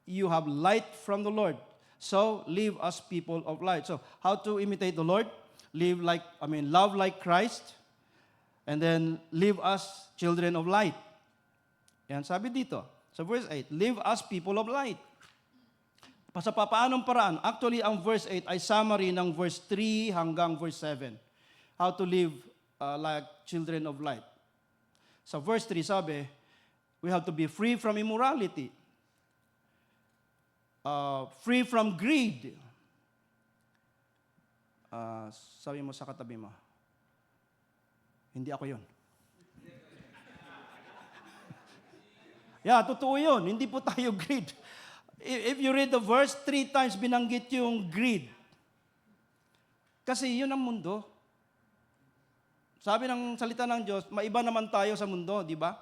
you have light from the Lord. So live as people of light. So how to imitate the Lord? Love like Christ, and then live as children of light. Yan sabi dito. So verse 8, live as people of light. Sa paanong paraan? Actually, ang verse 8 ay summary ng verse 3 hanggang verse 7. How to live like children of light. Sa verse 3 sabi, we have to be free from immorality, free from greed. Sabi mo sa katabi mo, hindi ako yun. Totoo yun. Hindi po tayo greed. If you read the verse, 3 times binanggit yung greed. Kasi yun ang mundo. Sabi ng salita ng Diyos, maiba naman tayo sa mundo, di ba?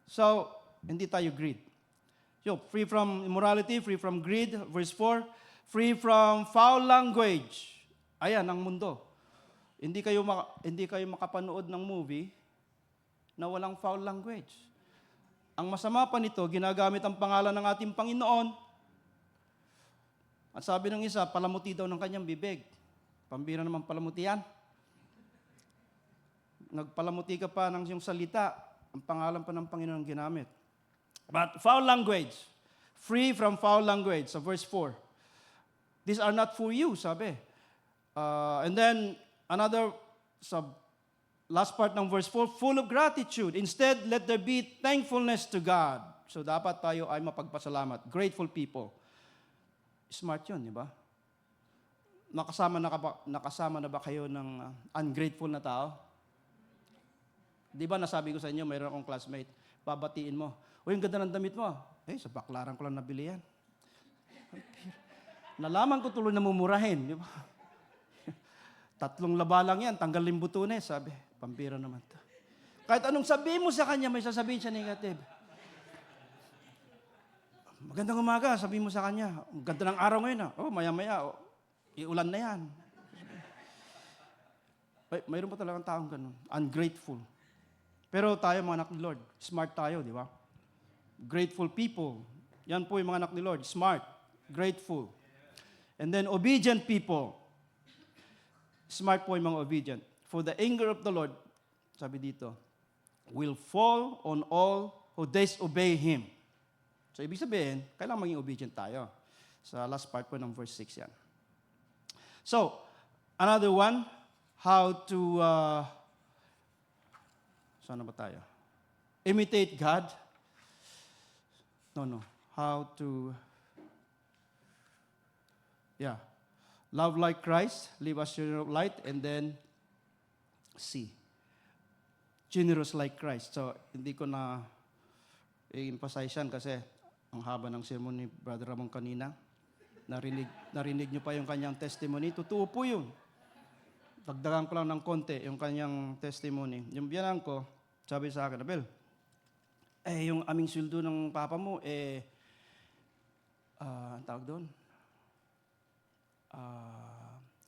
So, hindi tayo greed. So, free from immorality, free from greed. Verse 4, free from foul language. Ayan, ang mundo. Hindi kayo makapanood ng movie na walang foul language. Ang masama pa nito, ginagamit ang pangalan ng ating Panginoon. At sabi ng isa, palamuti daw ng kanyang bibig. Pambira naman palamuti yan. Nagpalamuti ka pa ng iyong salita, ang pangalan pa ng Panginoon ginamit. But foul language, free from foul language, sa verse 4. These are not for you, sabi. And then, last part ng verse 4, full of gratitude. Instead, let there be thankfulness to God. So, dapat tayo ay mapagpasalamat. Grateful people. Smart yun, di ba? Nakasama na ba kayo ng ungrateful na tao? Di ba nasabi ko sa inyo, mayroon akong classmate, babatiin mo. Uy, ang ganda ng damit mo. Sa baklaran ko lang nabili yan. Nalaman ko tuloy na mumurahin. Di ba? 3 laba lang yan, tanggalin butunes, sabi. Pampira naman to. Kahit anong sabihin mo sa kanya, may sasabihin siya negative. Magandang umaga, sabihin mo sa kanya. Ang ganda ng araw ngayon. Maya-maya, iulan na yan. Mayroon pa talagang taong ganun. Ungrateful. Pero tayo, mga anak ni Lord, smart tayo, di ba? Grateful people. Yan po yung mga anak ni Lord. Smart, grateful. And then obedient people. Smart po yung mga obedient. For the anger of the Lord, sabi dito, will fall on all who disobey Him. So, ibig sabihin, kailangan maging obedient tayo. Sa last part po ng verse 6 yan. So, another one, how to, saan na ba tayo? Imitate God. No. How to, love like Christ, live as children of light, and then C, generous like Christ. So, hindi ko na i-emphasize yan kasi ang haba ng sermon ni Brother Ramon kanina. Narinig nyo pa yung kanyang testimony. Totoo po yun. Dagdagan ko lang ng konti yung kanyang testimony. Yung biyanan ko, sabi sa akin, Abel, yung aming sweldo ng papa mo, ang tawag doon?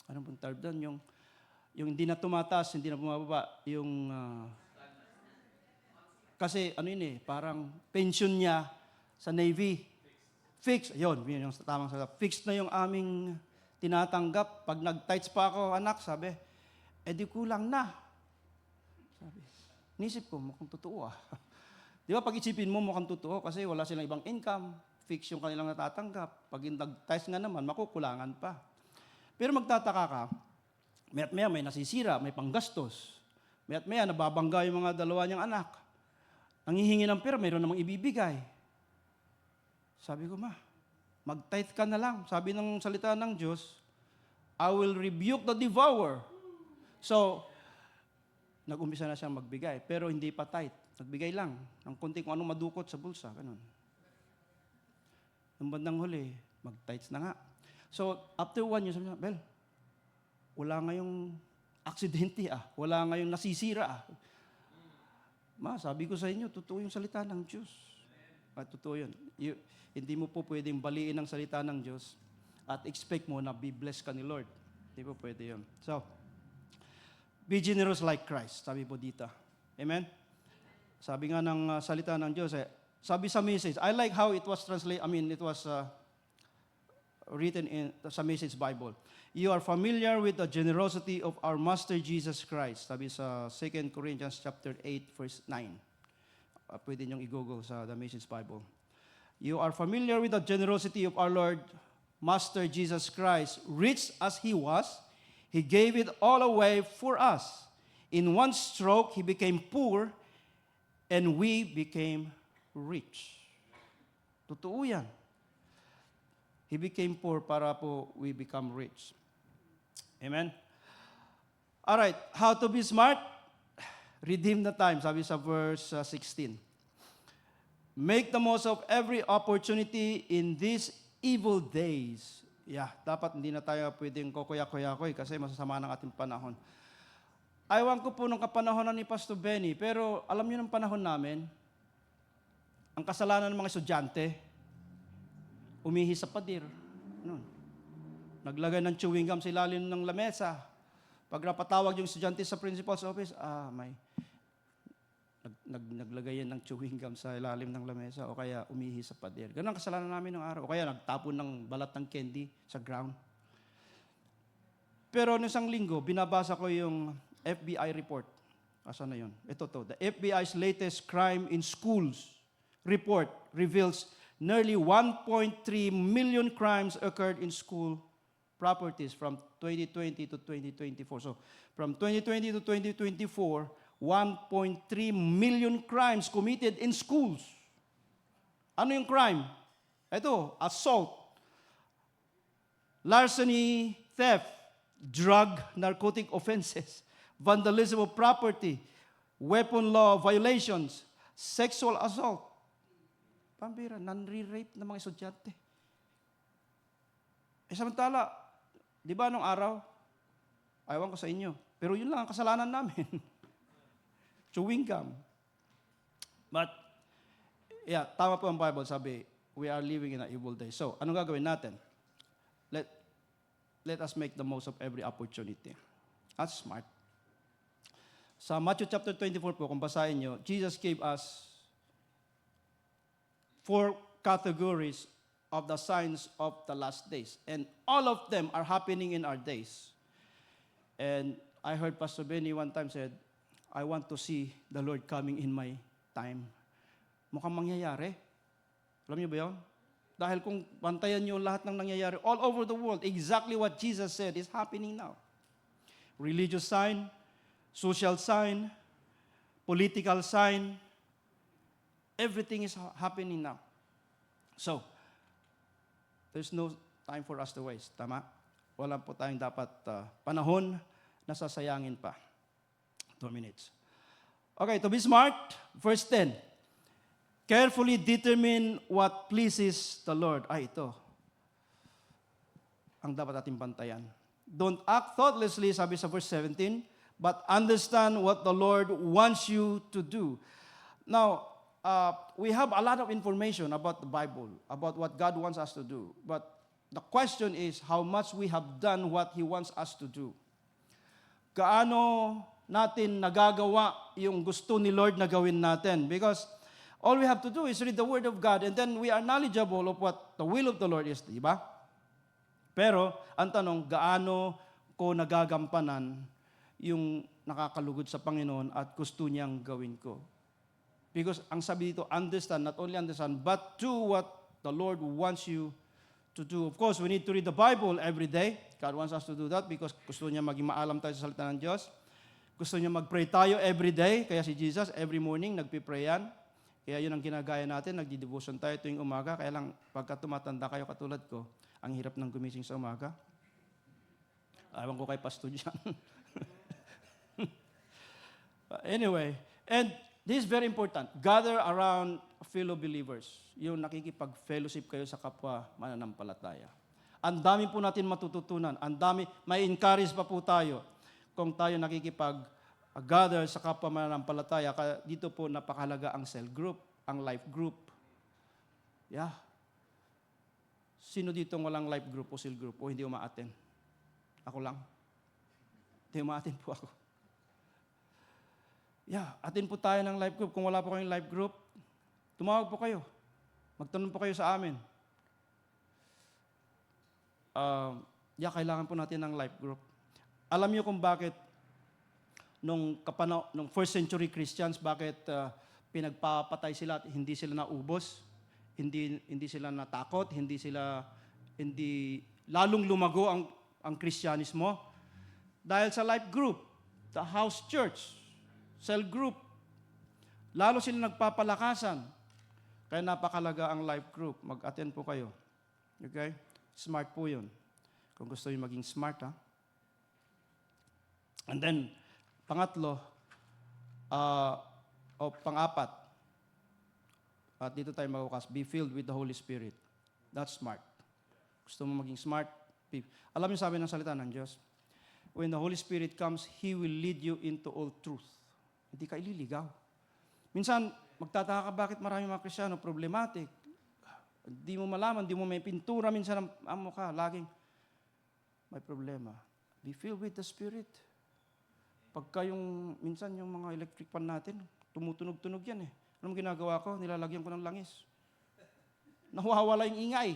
Anong pong tawag doon? Yung hindi na tumataas, hindi na bumababa. Yung, kasi ano yun parang pension niya sa Navy. Fixed. Yun yung tamang sabi. Fixed na yung aming tinatanggap. Pag nag-tights pa ako, anak, sabi, di kulang na. Sabi, nisip ko, mukhang totoo Di ba pag isipin mo, mukhang totoo kasi wala silang ibang income. Fixed yung kanilang natatanggap. Pag nag-tights nga naman, makukulangan pa. Pero magtataka ka, maya't maya may nasisira, may panggastos. Maya't maya nababangga yung mga dalawa niyang anak. Nangihingi ng pera, mayroon namang ibibigay. Sabi ko, mag-tithe ka na lang. Sabi ng salita ng Diyos, I will rebuke the devourer. So, nag-umpisa na siyang magbigay, pero hindi pa tithe. Nagbigay lang ng konti kung anong madukot sa bulsa. Ganun. Nung bandang huli, mag-tithe na nga. So, after 1 year, sabi niya, Bel, wala ngayong aksidente Wala ngayong nasisira sabi ko sa inyo, totoo yung salita ng Diyos. Totoo yun. Hindi mo po pwedeng baliin ang salita ng Diyos at expect mo na be blessed ka ni Lord. Hindi po pwede yun. So, be generous like Christ, sabi po dito. Amen? Sabi nga ng salita ng Diyos, sabi sa message, I like how it was translated, it was written in sa Message Bible. You are familiar with the generosity of our Master Jesus Christ. Sabi sa 2 Corinthians chapter 8, verse 9. Pwede niyong i-google sa the Message Bible. You are familiar with the generosity of our Lord, Master Jesus Christ. Rich as He was, He gave it all away for us. In one stroke, He became poor, and we became rich. Totoo yan. He became poor para po we become rich. Amen? Alright, how to be smart? Redeem the time, sabi sa verse 16. Make the most of every opportunity in these evil days. Dapat hindi na tayo pwedeng kukuya-kuya-kuy kasi masasama ng ating panahon. Aywan ko po nung kapanahonan ni Pastor Benny, pero alam niyo ng panahon namin, ang kasalanan ng mga estudyante, umihi sa pader. Naglagay ng chewing gum sa ilalim ng lamesa. Pag napatawag yung estudyante sa principal's office, naglagay yan ng chewing gum sa ilalim ng lamesa o kaya umihi sa pader. Ganun ang kasalanan namin ng araw. O kaya nagtapon ng balat ng candy sa ground. Pero noong isang linggo, binabasa ko yung FBI report. Asan na yun? Ito to. The FBI's latest crime in schools report reveals nearly 1.3 million crimes occurred in school properties from 2020 to 2024. So, from 2020 to 2024, 1.3 million crimes committed in schools. Ano yung crime? Ito, assault, larceny, theft, drug, narcotic offenses, vandalism of property, weapon law violations, sexual assault. Pambira, non-rape ng mga estudyante. Samantala, di ba nung araw, ayawan ko sa inyo, pero yun lang ang kasalanan namin. Chewing gum. But, tama po ang Bible, sabi, we are living in an evil day. So, anong gagawin natin? Let us make the most of every opportunity. That's smart. Sa Matthew chapter 24 po, kung basahin nyo, Jesus gave us 4 categories of the signs of the last days. And all of them are happening in our days. And I heard Pastor Benny one time said, I want to see the Lord coming in my time. Mukhang mangyayari. Alam niyo ba yun? Dahil kung bantayan niyo lahat ng nangyayari all over the world, exactly what Jesus said is happening now. Religious sign, social sign, political sign, everything is happening now. So, there's no time for us to waste. Tama? Wala po tayong dapat panahon na sasayangin pa. 2 minutes. Okay, to be smart, verse 10. Carefully determine what pleases the Lord. Ay, ito. Ang dapat ating bantayan. Don't act thoughtlessly, sabi sa verse 17, but understand what the Lord wants you to do. Now, we have a lot of information about the Bible, about what God wants us to do. But the question is how much we have done what He wants us to do. Gaano natin nagagawa yung gusto ni Lord na gawin natin? Because all we have to do is read the Word of God and then we are knowledgeable of what the will of the Lord is, di ba? Pero, ang tanong, gaano ko nagagampanan yung nakakalugod sa Panginoon at gusto niyang gawin ko? Because ang sabi dito, understand, not only understand, but do what the Lord wants you to do. Of course, we need to read the Bible every day. God wants us to do that because gusto niya maging maalam tayo sa salita ng Diyos. Gusto niya mag-pray tayo every day. Kaya si Jesus, every morning, nagpipray yan. Kaya yun ang ginagaya natin, nagdi-devotion tayo tuwing umaga. Kaya lang, pagka tumatanda kayo katulad ko, ang hirap ng gumising sa umaga. Ewan ko kay Pastor John. Anyway, and this is very important. Gather around fellow believers. Yung nakikipag-fellowship kayo sa kapwa mananampalataya. Ang dami po natin matututunan. Ang dami, may encourage pa po tayo kung tayo nakikipag-gather sa kapwa mananampalataya. Kaya dito po napakahalaga ang cell group, ang life group. Yeah. Sino dito walang life group o cell group o hindi umaaten? Ako lang. Hindi umaaten po ako. Yeah, atin po tayo ng life group. Kung wala po kayong life group, tumawag po kayo. Magtanong po kayo sa amin. Kailangan po natin ng life group. Alam niyo kung bakit nung first century Christians, bakit pinagpapatay sila at hindi sila naubos? Hindi sila natakot, hindi lalong lumago ang Kristyanismo. Dahil sa life group, the house church, cell group, lalo sila nagpapalakasan. Kaya napakalaga ang life group. Mag-attend po kayo. Okay? Smart po yun. Kung gusto nyo maging smart, ha? And then, pangatlo, pang-apat, at dito tayo magbukas, be filled with the Holy Spirit. That's smart. Gusto mo maging smart? Alam niyo sabi ng salita ng Diyos, when the Holy Spirit comes, He will lead you into all truth. Hindi ka ililigaw. Minsan, magtataka ka bakit maraming mga Kristiyano problematic. Di mo malaman, di mo may pintura minsan ang mukha. Laging may problema. Be filled with the Spirit. Pagka minsan yung mga electric fan natin, tumutunog-tunog yan eh. Anong ginagawa ko? Nilalagyan ko ng langis. Nawawala yung ingay.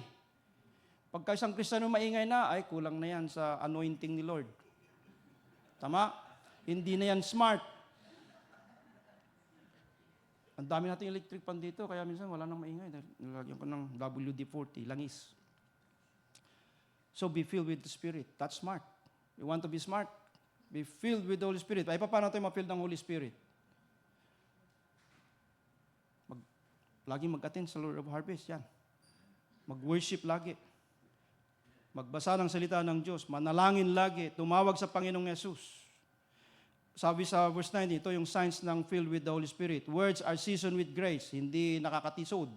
Pagka isang Kristiyano maingay na, ay kulang na yan sa anointing ni Lord. Tama? Hindi na yan smart. Ang dami nating electric fan dito, kaya minsan wala nang maingay. Nilalagyan ko ng WD-40, langis. So be filled with the Spirit. That's smart. You want to be smart? Be filled with the Holy Spirit. Ay, paano tayo ma-filled ng Holy Spirit? Laging mag-attend sa Lord of Harvest, yan. Mag-worship lagi. Magbasa ng salita ng Diyos. Manalangin lagi. Tumawag sa Panginoong Yesus. Sabi sa verse 9, ito yung signs ng filled with the Holy Spirit. Words are seasoned with grace. Hindi nakakatisod.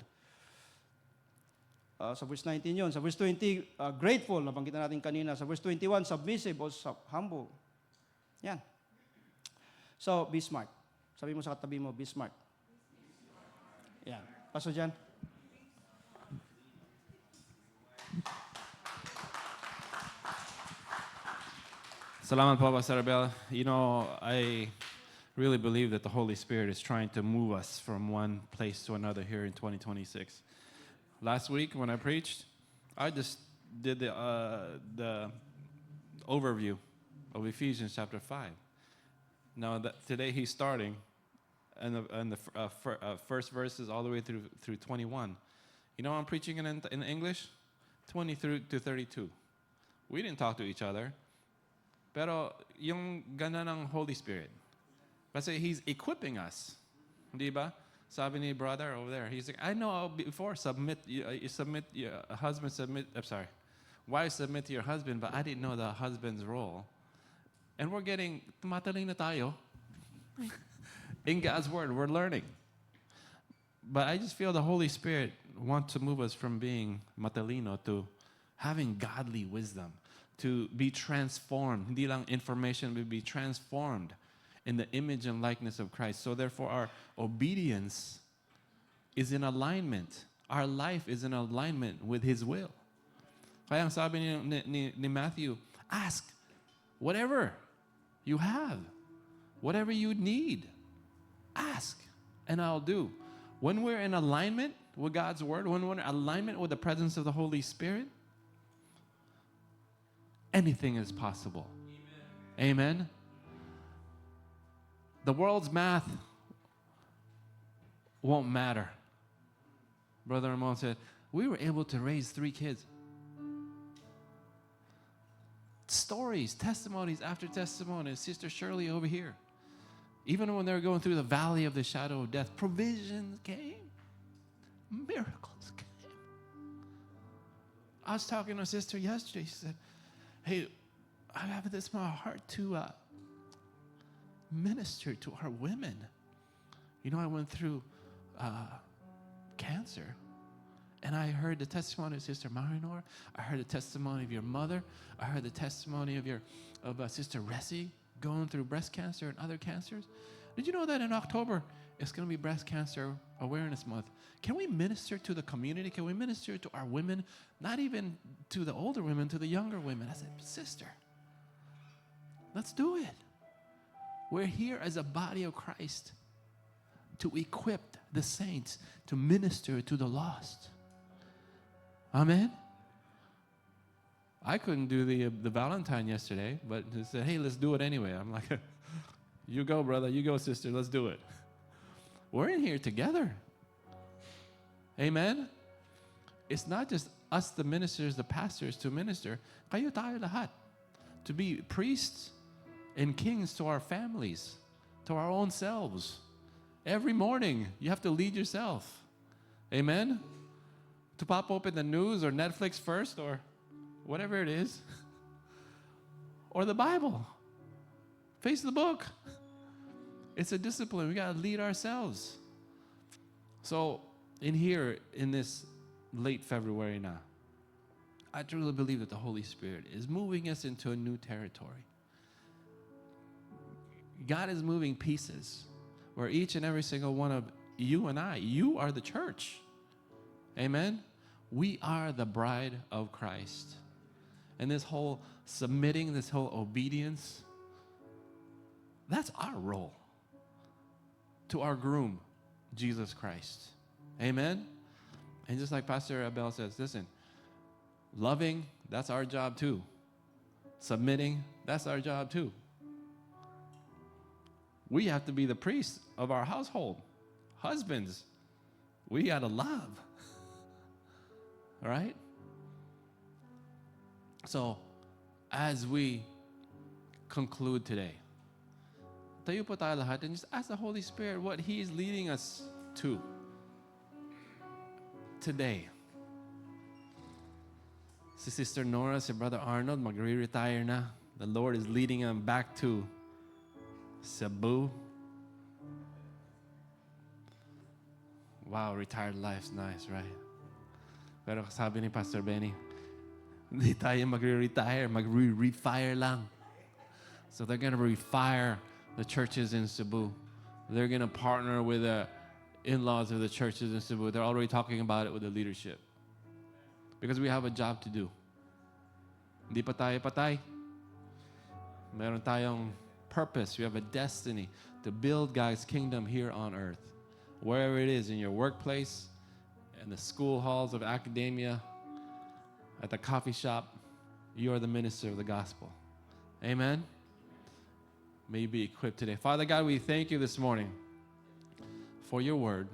Sa verse 19 yun. Sa verse 20, grateful. Nabanggit natin kanina. Sa verse 21, submissive o humble. Yan. So, be smart. Sabi mo sa katabi mo, be smart. Yan. Pastor Jan. Salamat po, Pastor Abel. You know, I really believe that the Holy Spirit is trying to move us from one place to another here in 2026. Last week when I preached, I just did the overview of Ephesians chapter 5. Now today he's starting, and the first verses all the way through 21. You know I'm preaching in English? 20 through to 32. We didn't talk to each other. Pero yung ganda ng Holy Spirit. Kasi He's equipping us. Di ba? Sabi ni brother over there, he's like, I know before wives submit to your husband, but I didn't know the husband's role. And we're getting, matalino tayo. In God's word, we're learning. But I just feel the Holy Spirit wants to move us from being matalino to having godly wisdom, to be transformed. Hindi lang information, but be transformed in the image and likeness of Christ. So therefore, our obedience is in alignment. Our life is in alignment with His will. Kaya ang sabi ni Matthew, ask whatever you have, whatever you need. Ask, and I'll do. When we're in alignment with God's word, when we're in alignment with the presence of the Holy Spirit, anything is possible. Amen. The world's math won't matter. Brother Ramon said, we were able to raise 3 kids. Stories, testimonies after testimonies. Sister Shirley over here. Even when they were going through the valley of the shadow of death, provisions came. Miracles came. I was talking to a sister yesterday. She said, hey, I have this in my heart to minister to our women. You know, I went through cancer, and I heard the testimony of Sister Marinor. I heard the testimony of your mother. I heard the testimony of Sister Ressie going through breast cancer and other cancers. Did you know that in October it's going to be Breast Cancer Awareness Month? Can we minister to the community? Can we minister to our women? Not even to the older women, to the younger women. I said, sister, let's do it. We're here as a body of Christ to equip the saints to minister to the lost. Amen? I couldn't do the Valentine yesterday, but they said, hey, let's do it anyway. I'm like, you go, brother. You go, sister. Let's do it. We're in here together. Amen? It's not just us, the ministers, the pastors, to minister. Kayo tayo lahat. To be priests and kings to our families, to our own selves. Every morning, you have to lead yourself. Amen? To pop open the news or Netflix first or whatever it is. Or the Bible. Face the book. It's a discipline. We got to lead ourselves. So, in here, in this late February now, I truly believe that the Holy Spirit is moving us into a new territory. God is moving pieces where each and every single one of you and I, you are the church. Amen? We are the bride of Christ. And this whole submitting, this whole obedience, that's our role to our groom, Jesus Christ. Amen? And just like Pastor Abel says, listen, loving, that's our job too. Submitting, that's our job too. We have to be the priests of our household. Husbands, we got to love. All right? So, as we conclude today, tayo po tayo lahat and just ask the Holy Spirit what He is leading us to today. Si Sister Nora, si Brother Arnold, magre-retire na. The Lord is leading them back to Cebu. Wow, retired life's nice, right? Pero sabi ni Pastor Benny, hindi tayo magre-retire, magre-refire lang. So they're going to refire the churches in Cebu. They're going to partner with the in-laws of the churches in Cebu. They're already talking about it with the leadership. Because we have a job to do. Hindi pa tayo patay. Meron tayong purpose. We have a destiny to build God's kingdom here on earth. Wherever it is, in your workplace, in the school halls of academia, at the coffee shop, you are the minister of the gospel. Amen? May you be equipped today. Father God, we thank you this morning for your word.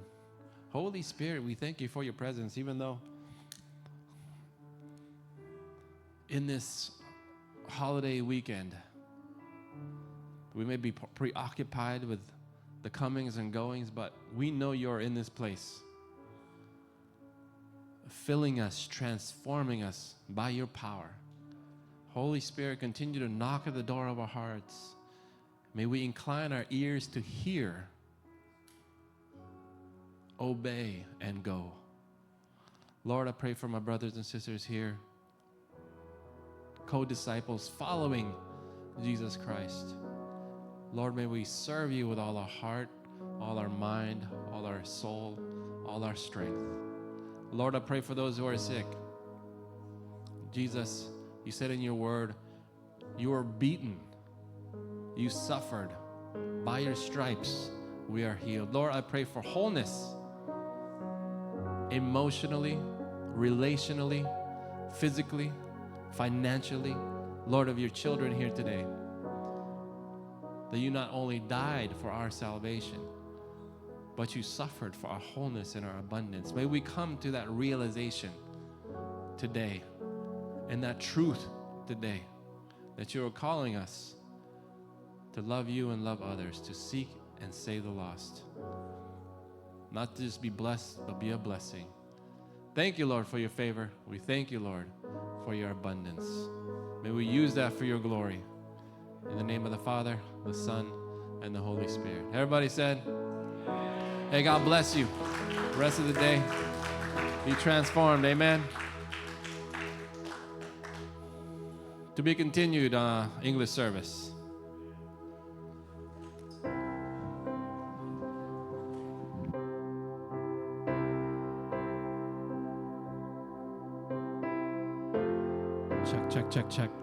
Holy Spirit, we thank you for your presence, even though in this holiday weekend, we may be preoccupied with the comings and goings, but we know you're in this place, filling us, transforming us by your power. Holy Spirit, continue to knock at the door of our hearts. May we incline our ears to hear, obey, and go. Lord, I pray for my brothers and sisters here, co-disciples following Jesus Christ. Lord, may we serve you with all our heart, all our mind, all our soul, all our strength. Lord, I pray for those who are sick. Jesus, you said in your word, you were beaten, you suffered. By your stripes, we are healed. Lord, I pray for wholeness, emotionally, relationally, physically, financially. Lord, of your children here today, that you not only died for our salvation, but you suffered for our wholeness and our abundance. May we come to that realization today and that truth today, that you are calling us to love you and love others, to seek and save the lost. Not to just be blessed, but be a blessing. Thank you, Lord, for your favor. We thank you, Lord, for your abundance. May we use that for your glory. In the name of the Father, the Son, and the Holy Spirit. Everybody said, hey, God bless you. The rest of the day, be transformed. Amen. To be continued, English service. Check, check, check, check.